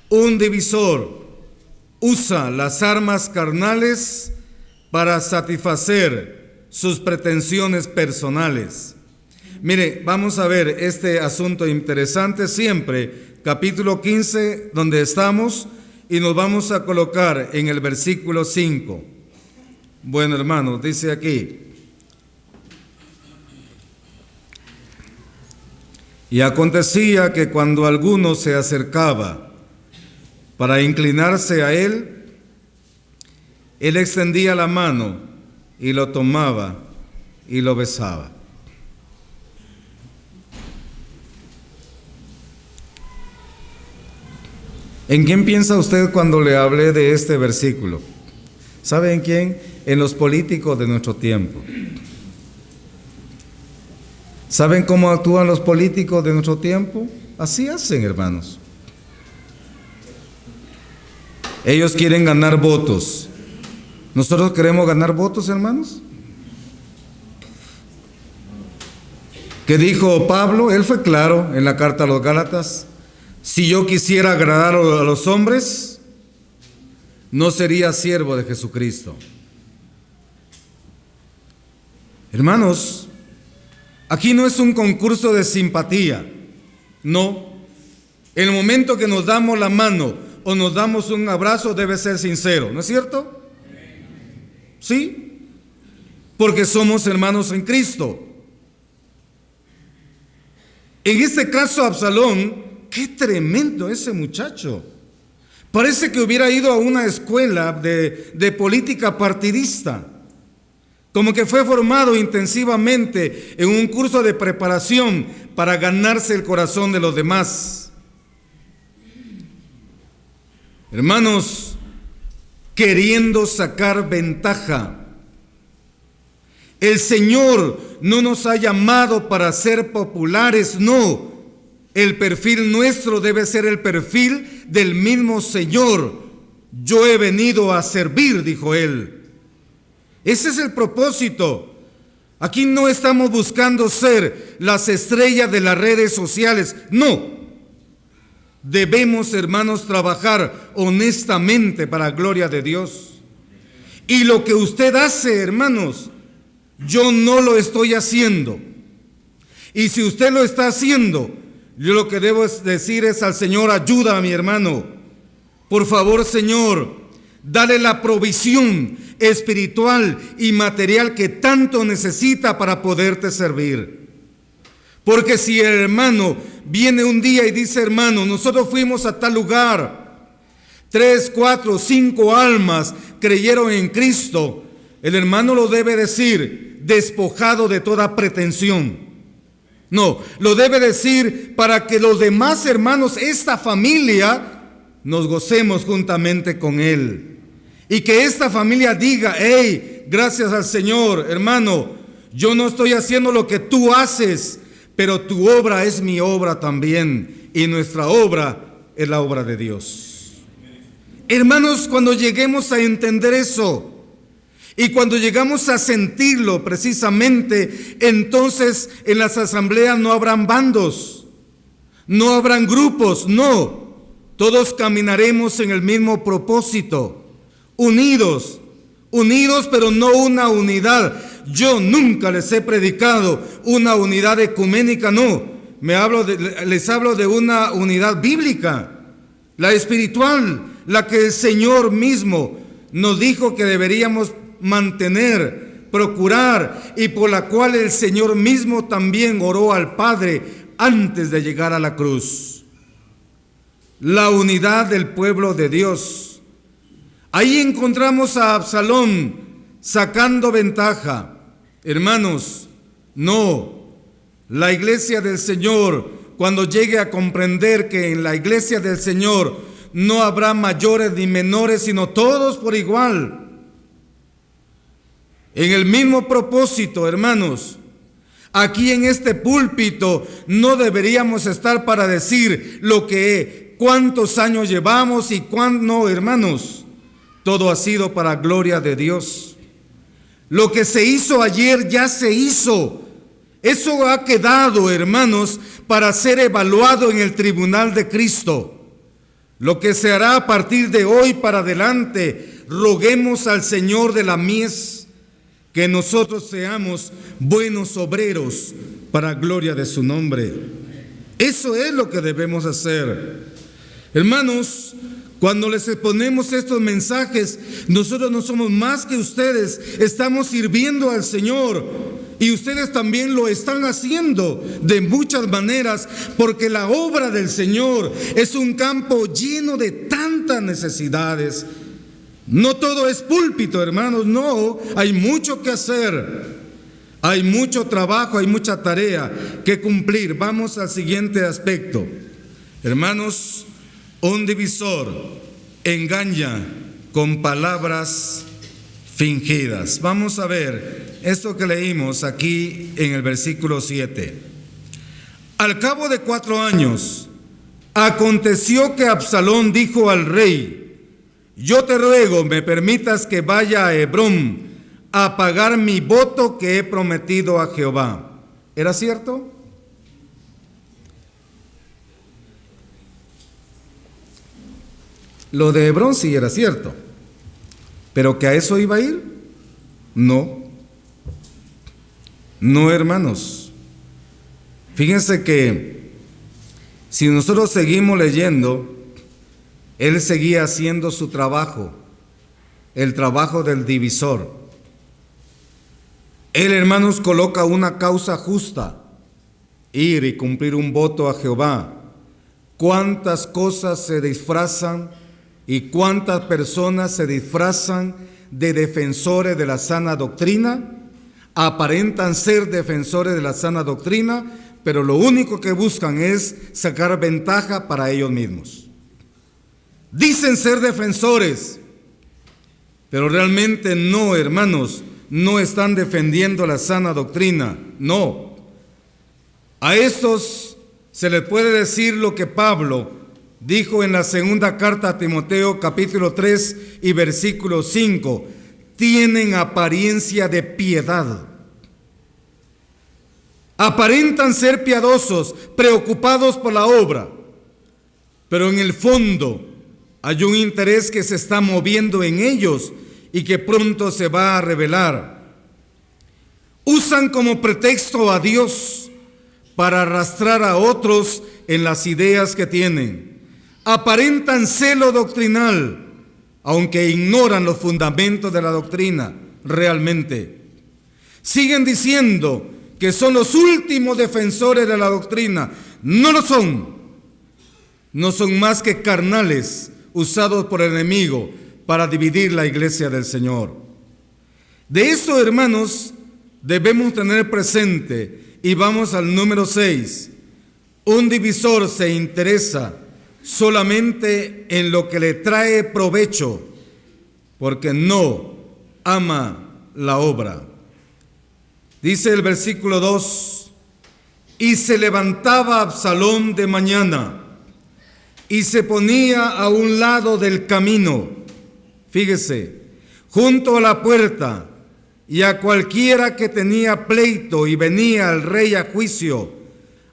un divisor usa las armas carnales para satisfacer sus pretensiones personales. Mire, vamos a ver este asunto interesante siempre. Capítulo 15, donde estamos, y nos vamos a colocar en el versículo 5. Bueno, hermanos, dice aquí: y acontecía que cuando alguno se acercaba para inclinarse a él, él extendía la mano y lo tomaba y lo besaba. ¿En quién piensa usted cuando le hablé de este versículo? ¿Sabe en quién? En los políticos de nuestro tiempo. ¿Saben cómo actúan los políticos de nuestro tiempo? Así hacen, hermanos. Ellos quieren ganar votos. ¿Nosotros queremos ganar votos, hermanos? ¿Qué dijo Pablo? Él fue claro en la carta a los Gálatas. Si yo quisiera agradar a los hombres, no sería siervo de Jesucristo. Hermanos, aquí no es un concurso de simpatía. No. En el momento que nos damos la mano o nos damos un abrazo debe ser sincero, ¿no es cierto? Sí. Porque somos hermanos en Cristo. En este caso, Absalón, qué tremendo ese muchacho. Parece que hubiera ido a una escuela de política partidista. Como que fue formado intensivamente en un curso de preparación para ganarse el corazón de los demás. Hermanos, queriendo sacar ventaja. El Señor no nos ha llamado para ser populares, no. El perfil nuestro debe ser el perfil del mismo Señor. Yo he venido a servir, dijo él. Ese es el propósito. Aquí no estamos buscando ser las estrellas de las redes sociales. No. Debemos, hermanos, trabajar honestamente para la gloria de Dios. Y lo que usted hace, hermanos, yo no lo estoy haciendo. Y si usted lo está haciendo, yo lo que debo decir es al Señor: ayuda a mi hermano. Por favor, Señor, dale la provisión espiritual y material que tanto necesita para poderte servir. Porque si el hermano viene un día y dice: hermano, nosotros fuimos a tal lugar, 3, 4, 5 almas creyeron en Cristo, el hermano lo debe decir despojado de toda pretensión. No, lo debe decir para que los demás hermanos, esta familia, nos gocemos juntamente con él. Y que esta familia diga: hey, gracias al Señor, hermano, yo no estoy haciendo lo que tú haces, pero tu obra es mi obra también, y nuestra obra es la obra de Dios. Hermanos, cuando lleguemos a entender eso, y cuando llegamos a sentirlo precisamente, entonces en las asambleas no habrán bandos, no habrán grupos, no. Todos caminaremos en el mismo propósito, unidos, pero no una unidad. Yo nunca les he predicado una unidad ecuménica, no. Les hablo de una unidad bíblica, la espiritual, la que el Señor mismo nos dijo que deberíamos mantener, procurar, y por la cual el Señor mismo también oró al Padre antes de llegar a la cruz. la unidad del pueblo de Dios. Ahí encontramos a Absalón sacando ventaja. Hermanos, no. La iglesia del Señor, cuando llegue a comprender que en la iglesia del Señor no habrá mayores ni menores, sino todos por igual, en el mismo propósito, hermanos. Aquí en este púlpito no deberíamos estar para decir lo que cuántos años llevamos y cuándo, no, hermanos. Todo ha sido para gloria de Dios. Lo que se hizo ayer ya se hizo. Eso ha quedado, hermanos, para ser evaluado en el tribunal de Cristo. Lo que se hará a partir de hoy para adelante, roguemos al Señor de la mies que nosotros seamos buenos obreros para gloria de su nombre. Eso es lo que debemos hacer. Hermanos, cuando les exponemos estos mensajes, nosotros no somos más que ustedes. Estamos sirviendo al Señor y ustedes también lo están haciendo de muchas maneras, porque la obra del Señor es un campo lleno de tantas necesidades. No todo es púlpito, hermanos, no, hay mucho que hacer, hay mucho trabajo, hay mucha tarea que cumplir. Vamos al siguiente aspecto. Hermanos, un divisor engaña con palabras fingidas. Vamos a ver esto que leímos aquí en el versículo 7. Al cabo de 4 años, aconteció que Absalón dijo al rey: yo te ruego me permitas que vaya a Hebrón a pagar mi voto que he prometido a Jehová. ¿Era cierto? Lo de Hebrón sí era cierto, pero ¿que a eso iba a ir? No. No, hermanos. Fíjense que si nosotros seguimos leyendo, él seguía haciendo su trabajo, el trabajo del divisor. Él, hermanos, coloca una causa justa: ir y cumplir un voto a Jehová. ¿Cuántas cosas se disfrazan y cuántas personas se disfrazan de defensores de la sana doctrina? Aparentan ser defensores de la sana doctrina, pero lo único que buscan es sacar ventaja para ellos mismos. Dicen ser defensores, pero realmente no, hermanos, no están defendiendo la sana doctrina, no. A estos se les puede decir lo que Pablo dijo en la segunda carta a Timoteo, capítulo 3 y versículo 5: tienen apariencia de piedad. Aparentan ser piadosos, preocupados por la obra, pero en el fondo hay un interés que se está moviendo en ellos y que pronto se va a revelar. Usan como pretexto a Dios para arrastrar a otros en las ideas que tienen. Aparentan celo doctrinal, aunque ignoran los fundamentos de la doctrina realmente. Siguen diciendo que son los últimos defensores de la doctrina. No lo son. No son más que carnales usados por el enemigo para dividir la iglesia del Señor. De eso, hermanos, debemos tener presente. Y vamos al número 6. Un divisor se interesa solamente en lo que le trae provecho, porque no ama la obra. Dice el versículo 2: y se levantaba Absalón de mañana y se ponía a un lado del camino, fíjese, junto a la puerta, y a cualquiera que tenía pleito y venía al rey a juicio,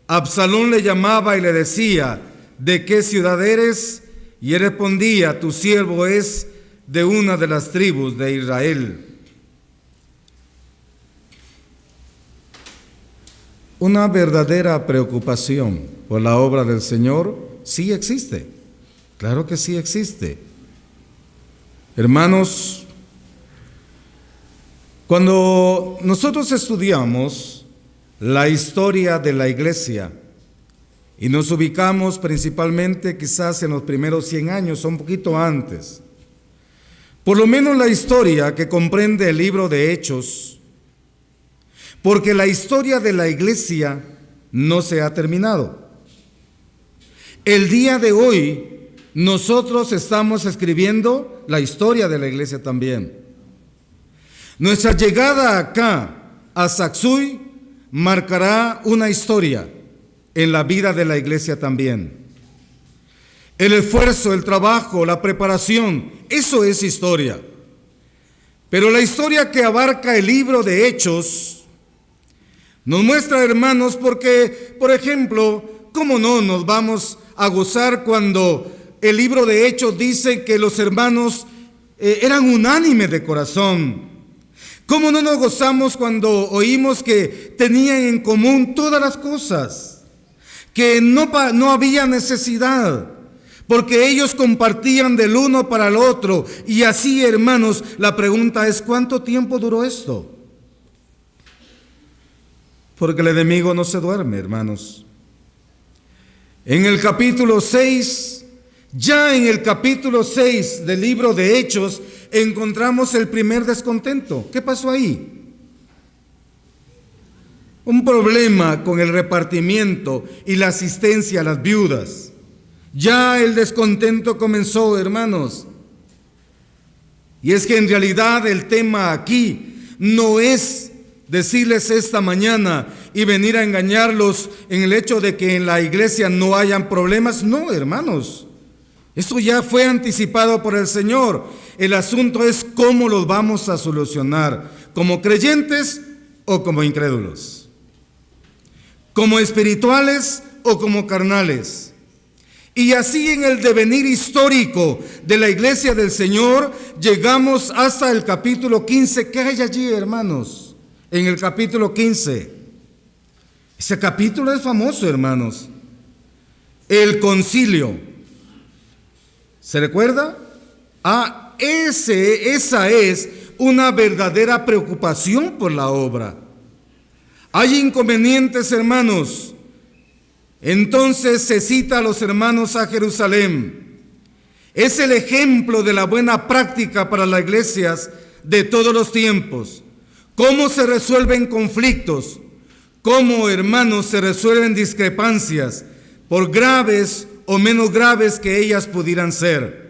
Absalón le llamaba y le decía: ¿de qué ciudad eres? Y él respondía: tu siervo es de una de las tribus de Israel. Una verdadera preocupación por la obra del Señor sí existe, claro que sí existe. Hermanos, cuando nosotros estudiamos la historia de la iglesia, Y nos ubicamos principalmente quizás en los primeros 100 años o un poquito antes. Por lo menos la historia que comprende el libro de Hechos, porque la historia de la iglesia no se ha terminado. El día de hoy nosotros estamos escribiendo la historia de la iglesia también. Nuestra llegada acá a Sacsui marcará una historia en la vida de la iglesia también. El esfuerzo, el trabajo, la preparación, eso es historia. Pero la historia que abarca el libro de Hechos nos muestra, hermanos, porque, por ejemplo, ¿cómo no nos vamos a gozar cuando el libro de Hechos dice que los hermanos eran unánimes de corazón? ¿Cómo no nos gozamos cuando oímos que tenían en común todas las cosas? Que no había necesidad, porque ellos compartían del uno para el otro. Y así, hermanos, la pregunta es, ¿cuánto tiempo duró esto? Porque el enemigo no se duerme, hermanos. En el capítulo 6, ya en el capítulo 6 del libro de Hechos, encontramos el primer descontento. ¿Qué pasó ahí? Un problema con el repartimiento y la asistencia a las viudas. Ya el descontento comenzó, hermanos. Y es que en realidad el tema aquí no es decirles esta mañana y venir a engañarlos en el hecho de que en la iglesia no hayan problemas. No, hermanos. Eso ya fue anticipado por el Señor. El asunto es cómo los vamos a solucionar, como creyentes o como incrédulos, como espirituales o como carnales. Y así en el devenir histórico de la iglesia del Señor, llegamos hasta el capítulo 15. ¿Qué hay allí, hermanos? En el capítulo 15. Ese capítulo es famoso, hermanos. El concilio. ¿Se recuerda? Esa es una verdadera preocupación por la obra. Hay inconvenientes, hermanos. Entonces se cita a los hermanos a Jerusalén. Es el ejemplo de la buena práctica para las iglesias de todos los tiempos. Cómo se resuelven conflictos, cómo, hermanos, se resuelven discrepancias, por graves o menos graves que ellas pudieran ser.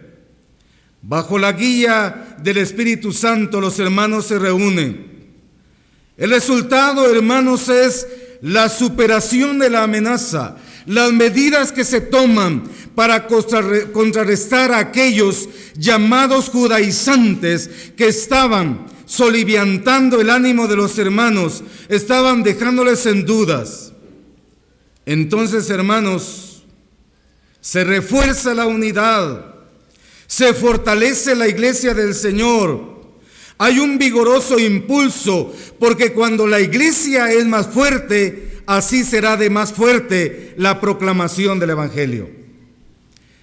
Bajo la guía del Espíritu Santo, los hermanos se reúnen. El resultado, hermanos, es la superación de la amenaza, las medidas que se toman para contrarrestar a aquellos llamados judaizantes que estaban soliviantando el ánimo de los hermanos, estaban dejándoles en dudas. Entonces, hermanos, se refuerza la unidad, se fortalece la iglesia del Señor. Hay un vigoroso impulso, porque cuando la iglesia es más fuerte, así será de más fuerte la proclamación del Evangelio.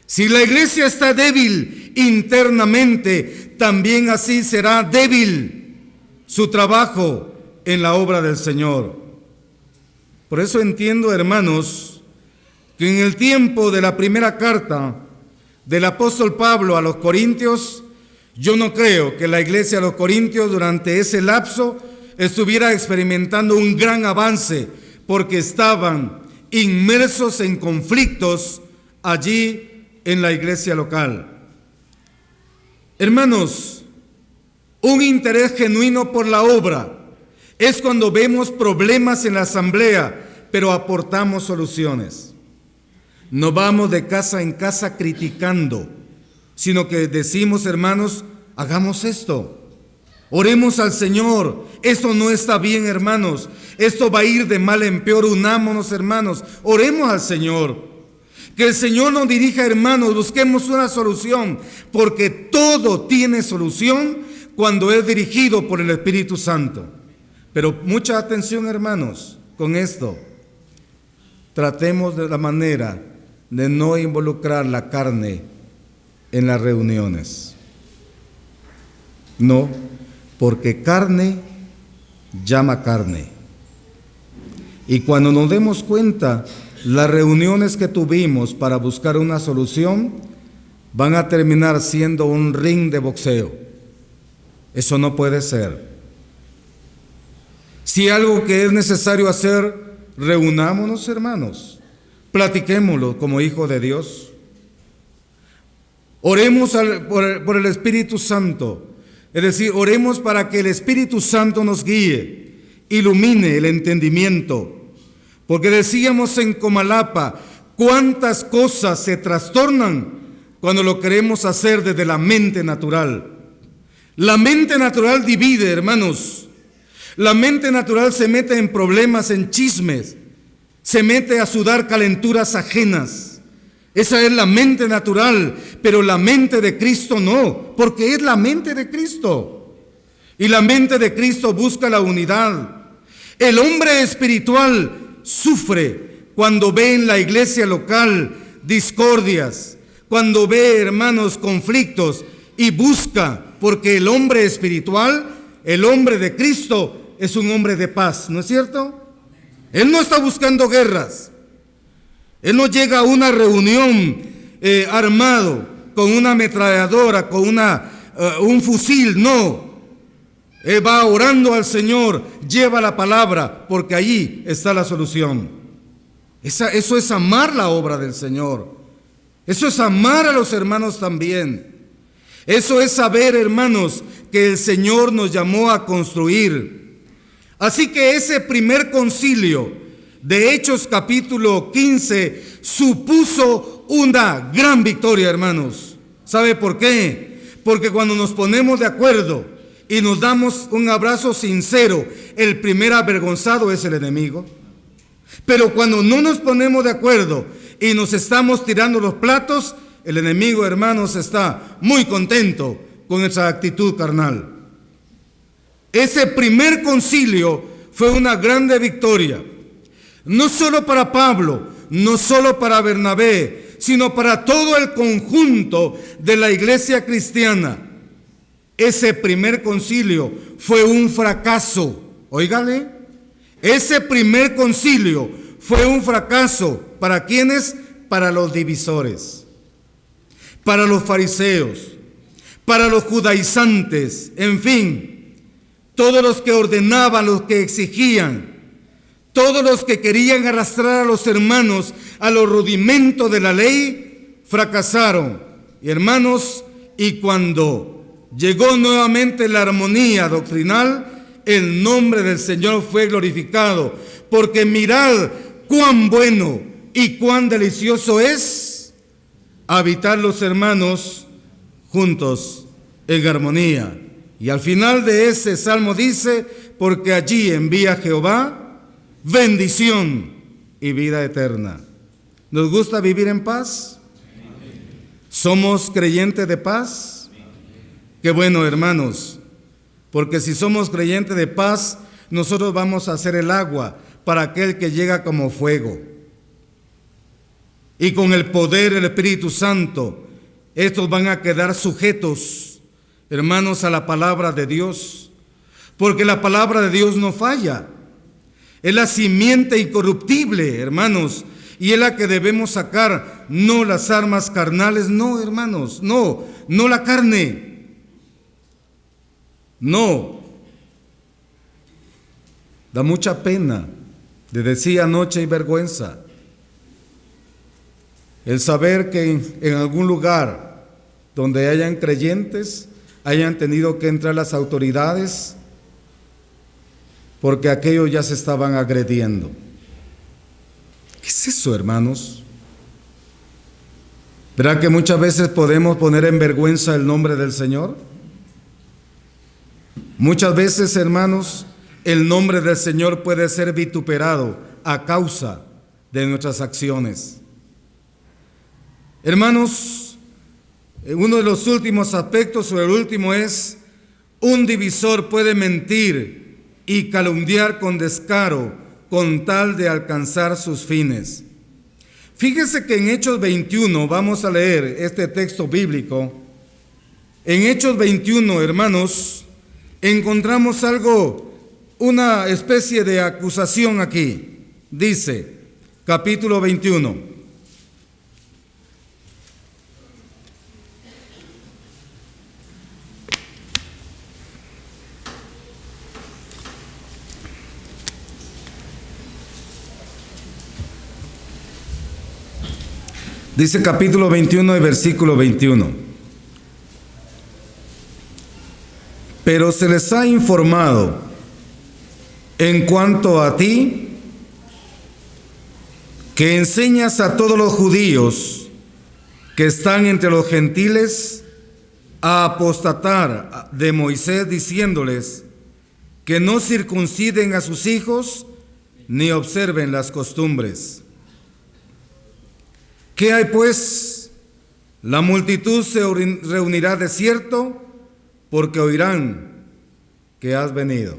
Si la iglesia está débil internamente, también así será débil su trabajo en la obra del Señor. Por eso entiendo, hermanos, que en el tiempo de la primera carta del apóstol Pablo a los Corintios, yo no creo que la iglesia de los Corintios durante ese lapso estuviera experimentando un gran avance, porque estaban inmersos en conflictos allí en la iglesia local. Hermanos, un interés genuino por la obra es cuando vemos problemas en la asamblea, pero aportamos soluciones. No vamos de casa en casa criticando, sino que decimos, hermanos, hagamos esto. Oremos al Señor. Esto no está bien, hermanos. Esto va a ir de mal en peor. Unámonos, hermanos. Oremos al Señor. Que el Señor nos dirija, hermanos. Busquemos una solución, porque todo tiene solución cuando es dirigido por el Espíritu Santo. Pero mucha atención, hermanos, con esto. Tratemos de la manera de no involucrar la carne en las reuniones. No, porque carne llama carne. Y cuando nos demos cuenta, las reuniones que tuvimos para buscar una solución van a terminar siendo un ring de boxeo. Eso no puede ser. Si algo que es necesario hacer, reunámonos, hermanos, platiquémoslo como hijos de Dios. Oremos por el Espíritu Santo, es decir, oremos para que el Espíritu Santo nos guíe, ilumine el entendimiento, porque decíamos en Comalapa, cuántas cosas se trastornan cuando lo queremos hacer desde la mente natural. La mente natural divide, hermanos. La mente natural se mete en problemas, en chismes, se mete a sudar calenturas ajenas. Esa es la mente natural, pero la mente de Cristo no, porque es la mente de Cristo. Y la mente de Cristo busca la unidad. El hombre espiritual sufre cuando ve en la iglesia local discordias, cuando ve, hermanos, conflictos, y busca, porque el hombre espiritual, el hombre de Cristo, es un hombre de paz, ¿no es cierto? Él no está buscando guerras. Él no llega a una reunión armado, con una ametralladora, con un fusil, no. Él va orando al Señor, lleva la palabra, porque allí está la solución. Eso es amar la obra del Señor. Eso es amar a los hermanos también. Eso es saber, hermanos, que el Señor nos llamó a construir. Así que ese primer concilio de Hechos capítulo 15 supuso una gran victoria, hermanos. ¿Sabe por qué? Porque cuando nos ponemos de acuerdo y nos damos un abrazo sincero, el primer avergonzado es el enemigo. Pero cuando no nos ponemos de acuerdo y nos estamos tirando los platos, el enemigo, hermanos, está muy contento con esa actitud carnal. Ese primer concilio fue una grande victoria, no solo para Pablo, no solo para Bernabé, sino para todo el conjunto de la iglesia cristiana. Ese primer concilio fue un fracaso. Óigale, ese primer concilio fue un fracaso. ¿Para quiénes? Para los divisores, para los fariseos, para los judaizantes, en fin, todos los que ordenaban, los que exigían, todos los que querían arrastrar a los hermanos a los rudimentos de la ley, fracasaron. Y hermanos, y cuando llegó nuevamente la armonía doctrinal, el nombre del Señor fue glorificado, porque mirad cuán bueno y cuán delicioso es habitar los hermanos juntos en armonía. Y al final de ese salmo dice, porque allí envía Jehová bendición y vida eterna. ¿Nos gusta vivir en paz? ¿Somos creyentes de paz? Qué bueno, hermanos, porque si somos creyentes de paz, nosotros vamos a hacer el agua para aquel que llega como fuego. Y con el poder del Espíritu Santo, estos van a quedar sujetos, hermanos, a la palabra de Dios, porque la palabra de Dios no falla. Es la simiente incorruptible, hermanos, y es la que debemos sacar, no las armas carnales, no, hermanos, no la carne, no. Da mucha pena, le decía anoche, y vergüenza, el saber que en algún lugar donde hayan creyentes, hayan tenido que entrar las autoridades, porque aquellos ya se estaban agrediendo. ¿Qué es eso, hermanos? ¿Verdad que muchas veces podemos poner en vergüenza el nombre del Señor? Muchas veces, hermanos, el nombre del Señor puede ser vituperado a causa de nuestras acciones. Hermanos, uno de los últimos aspectos, o el último, es: un divisor puede mentir y calumniar con descaro con tal de alcanzar sus fines. Fíjese que en Hechos 21, vamos a leer este texto bíblico. En Hechos 21, hermanos, encontramos algo, una especie de acusación aquí. Dice: capítulo 21. Dice capítulo 21 y versículo 21. Pero se les ha informado en cuanto a ti, que enseñas a todos los judíos que están entre los gentiles a apostatar de Moisés, diciéndoles que no circunciden a sus hijos ni observen las costumbres. ¿Qué hay pues? La multitud se reunirá de cierto, porque oirán que has venido.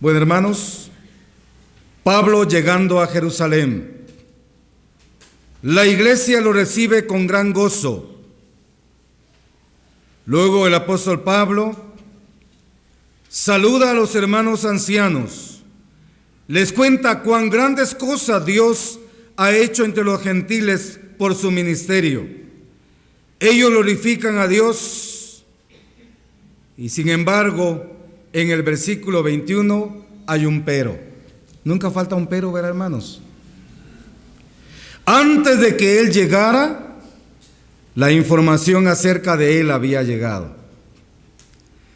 Bueno, hermanos, Pablo llegando a Jerusalén, la iglesia lo recibe con gran gozo. Luego el apóstol Pablo saluda a los hermanos ancianos, les cuenta cuán grandes cosas Dios ha hecho entre los gentiles por su ministerio. Ellos glorifican a Dios y sin embargo en el versículo 21 hay un pero. Nunca falta un pero, ¿verdad, hermanos? Antes de que él llegara, la información acerca de él había llegado.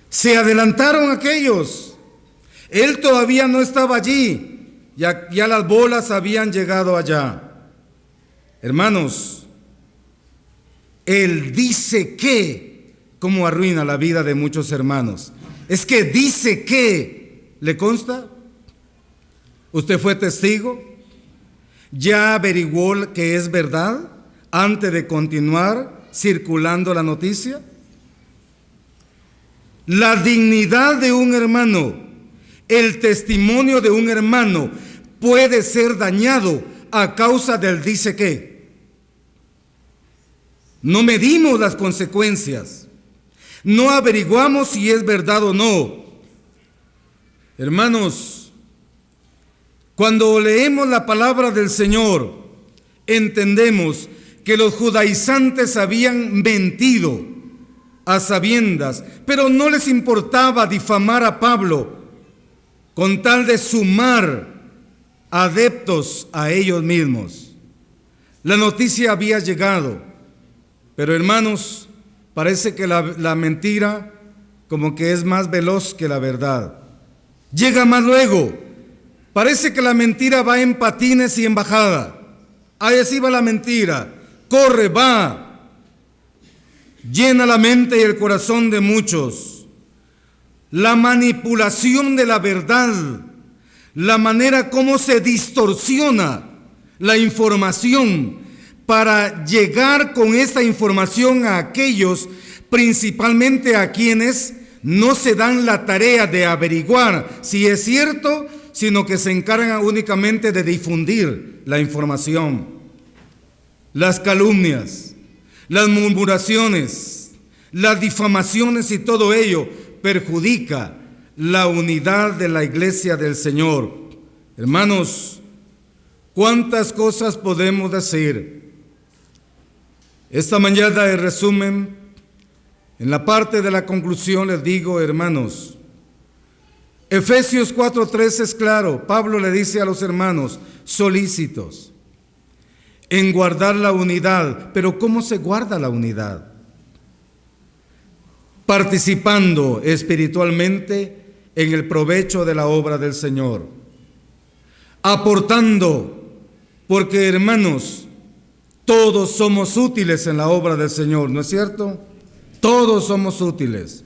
Se adelantaron aquellos. Él todavía no estaba allí. Ya las bolas habían llegado allá. Hermanos, él dice que, ¿cómo arruina la vida de muchos hermanos? Es que dice que, ¿le consta? ¿Usted fue testigo? ¿Ya averiguó que es verdad antes de continuar circulando la noticia? La dignidad de un hermano, el testimonio de un hermano puede ser dañado a causa del dice que. No medimos las consecuencias, no averiguamos si es verdad o no. Hermanos, cuando leemos la palabra del Señor, entendemos que los judaizantes habían mentido a sabiendas, pero no les importaba difamar a Pablo con tal de sumar adeptos a ellos mismos. La noticia había llegado, pero hermanos, parece que la mentira como que es más veloz que la verdad. Llega más luego. Parece que la mentira va en patines y en bajada. Ahí así va la mentira. Corre, va. Llena la mente y el corazón de muchos. La manipulación de la verdad, la manera como se distorsiona la información para llegar con esta información a aquellos, principalmente a quienes no se dan la tarea de averiguar si es cierto, sino que se encargan únicamente de difundir la información. Las calumnias, las murmuraciones, las difamaciones y todo ello perjudica la unidad de la iglesia del Señor. Hermanos, ¿cuántas cosas podemos decir? Esta mañana, en resumen, en la parte de la conclusión les digo, hermanos, Efesios 4:3 es claro. Pablo le dice a los hermanos, solícitos en guardar la unidad. Pero ¿cómo se guarda la unidad? Participando espiritualmente en el provecho de la obra del Señor. Aportando, porque hermanos, todos somos útiles en la obra del Señor, ¿no es cierto? Todos somos útiles.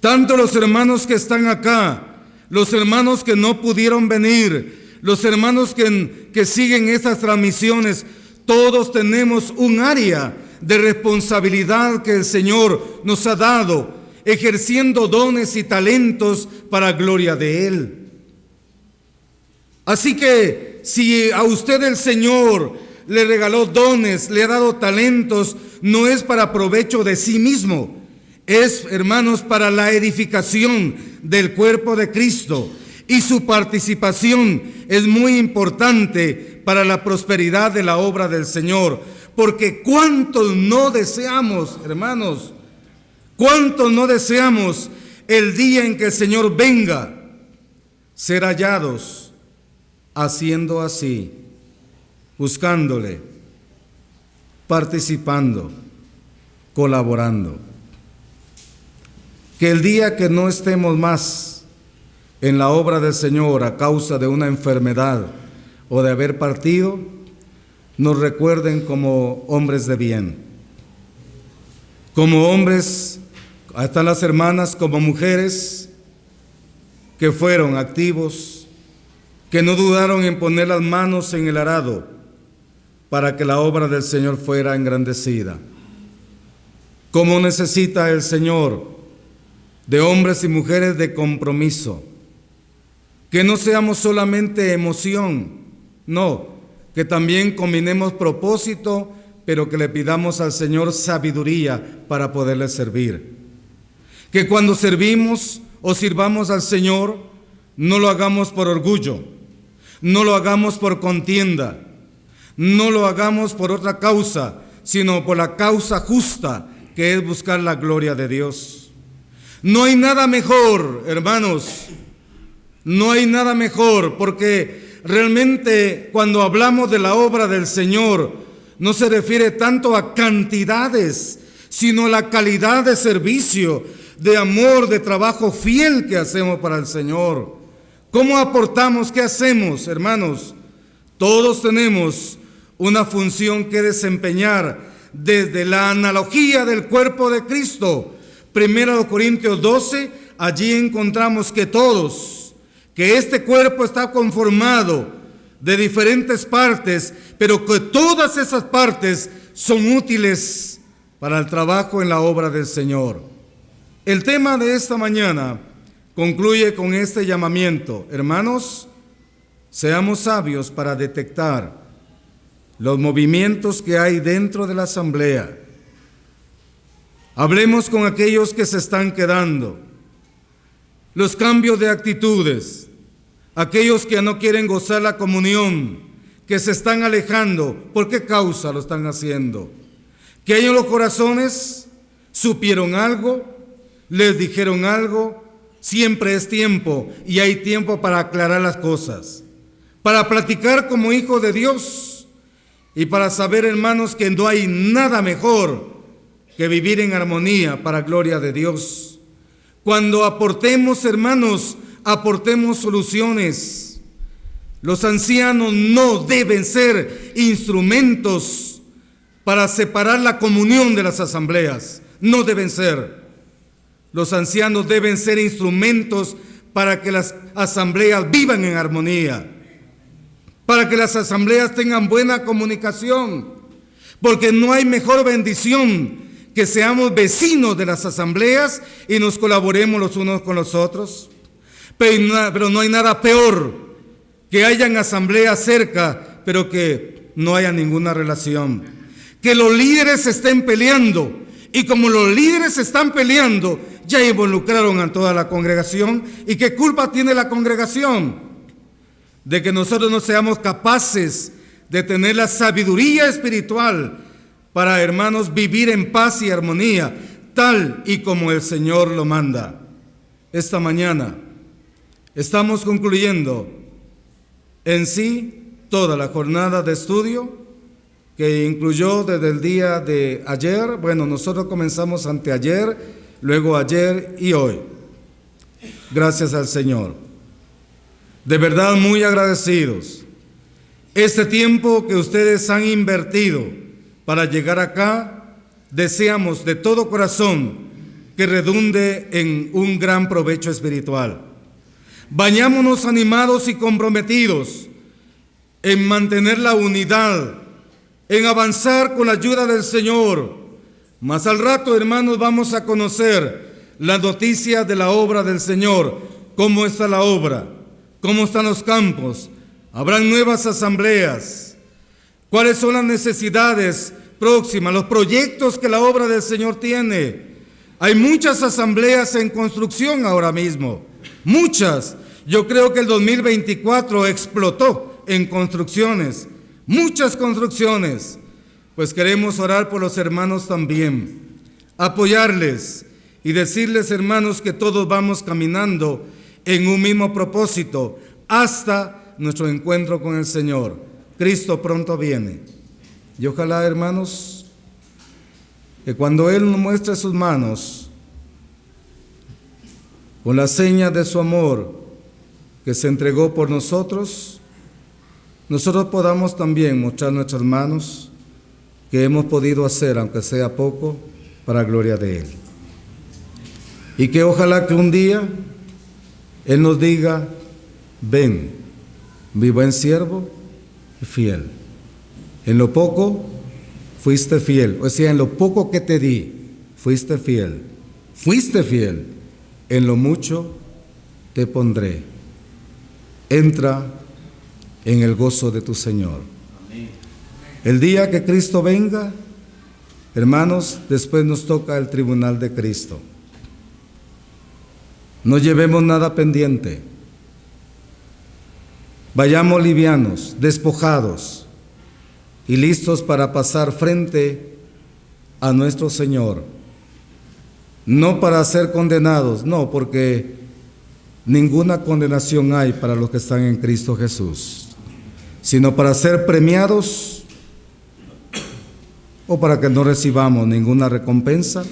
Tanto los hermanos que están acá, los hermanos que no pudieron venir, los hermanos que siguen estas transmisiones, todos tenemos un área de responsabilidad que el Señor nos ha dado, ejerciendo dones y talentos para gloria de Él. Así que si a usted el Señor le regaló dones, le ha dado talentos, no es para provecho de sí mismo, es, hermanos, para la edificación del cuerpo de Cristo y su participación es muy importante para la prosperidad de la obra del Señor. Porque cuántos no deseamos, hermanos, cuántos no deseamos el día en que el Señor venga, ser hallados haciendo así, buscándole, participando, colaborando. Que el día que no estemos más en la obra del Señor a causa de una enfermedad o de haber partido, nos recuerden como hombres de bien, como hombres, hasta las hermanas, como mujeres que fueron activos, que no dudaron en poner las manos en el arado para que la obra del Señor fuera engrandecida. Como necesita el Señor de hombres y mujeres de compromiso, que no seamos solamente emoción, no, que también combinemos propósito, pero que le pidamos al Señor sabiduría para poderle servir. Que cuando servimos o sirvamos al Señor, no lo hagamos por orgullo, no lo hagamos por contienda, no lo hagamos por otra causa, sino por la causa justa, que es buscar la gloria de Dios. No hay nada mejor, hermanos, no hay nada mejor, porque realmente cuando hablamos de la obra del Señor, no se refiere tanto a cantidades, sino a la calidad de servicio, de amor, de trabajo fiel que hacemos para el Señor. ¿Cómo aportamos? ¿Qué hacemos, hermanos? Todos tenemos una función que desempeñar desde la analogía del cuerpo de Cristo. 1 Corintios 12, allí encontramos que todos, que este cuerpo está conformado de diferentes partes, pero que todas esas partes son útiles para el trabajo en la obra del Señor. El tema de esta mañana concluye con este llamamiento: hermanos, seamos sabios para detectar los movimientos que hay dentro de la asamblea. Hablemos con aquellos que se están quedando, los cambios de actitudes, aquellos que no quieren gozar la comunión, que se están alejando. ¿Por qué causa lo están haciendo? Que hay en los corazones, supieron algo, les dijeron algo. Siempre es tiempo, y hay tiempo para aclarar las cosas, para platicar como hijo de Dios, y para saber, hermanos, que no hay nada mejor que vivir en armonía para gloria de Dios. Cuando aportemos, hermanos, aportemos soluciones. Los ancianos no deben ser instrumentos para separar la comunión de las asambleas. No deben ser. Los ancianos deben ser instrumentos para que las asambleas vivan en armonía, para que las asambleas tengan buena comunicación, porque no hay mejor bendición que seamos vecinos de las asambleas y nos colaboremos los unos con los otros. Pero no hay nada peor que hayan asambleas cerca, pero que no haya ninguna relación. Que los líderes estén peleando, y como los líderes están peleando, ya involucraron a toda la congregación. ¿Y qué culpa tiene la congregación de que nosotros no seamos capaces de tener la sabiduría espiritual para, hermanos, vivir en paz y armonía, tal y como el Señor lo manda? Esta mañana estamos concluyendo en sí toda la jornada de estudio que incluyó desde el día de ayer. Bueno, nosotros comenzamos anteayer, luego ayer y hoy. Gracias al Señor. De verdad, muy agradecidos. Este tiempo que ustedes han invertido para llegar acá, deseamos de todo corazón que redunde en un gran provecho espiritual. Vayámonos animados y comprometidos en mantener la unidad, en avanzar con la ayuda del Señor. Más al rato, hermanos, vamos a conocer las noticias de la obra del Señor. ¿Cómo está la obra? ¿Cómo están los campos? ¿Habrán nuevas asambleas? ¿Cuáles son las necesidades próximas? Los proyectos que la obra del Señor tiene. Hay muchas asambleas en construcción ahora mismo, muchas. Yo creo que el 2024 explotó en construcciones, muchas construcciones. Pues queremos orar por los hermanos también, apoyarles y decirles, hermanos, que todos vamos caminando en un mismo propósito hasta nuestro encuentro con el Señor. Cristo pronto viene. Y ojalá, hermanos, que cuando Él nos muestre sus manos con la seña de su amor que se entregó por nosotros, nosotros podamos también mostrar nuestras manos que hemos podido hacer, aunque sea poco, para gloria de Él. Y que ojalá que un día Él nos diga: ven, mi buen siervo y fiel. En lo poco fuiste fiel, o sea, en lo poco que te di, fuiste fiel. Fuiste fiel, en lo mucho te pondré. Entra en el gozo de tu Señor. El día que Cristo venga, hermanos, después nos toca el tribunal de Cristo. No llevemos nada pendiente. Vayamos livianos, despojados y listos para pasar frente a nuestro Señor. No para ser condenados, no, porque ninguna condenación hay para los que están en Cristo Jesús, sino para ser premiados o para que no recibamos ninguna recompensa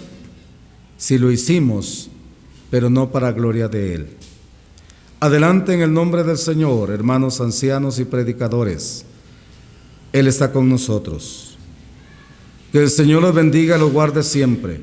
si lo hicimos, pero no para gloria de Él. Adelante en el nombre del Señor, hermanos ancianos y predicadores. Él está con nosotros. Que el Señor los bendiga y los guarde siempre.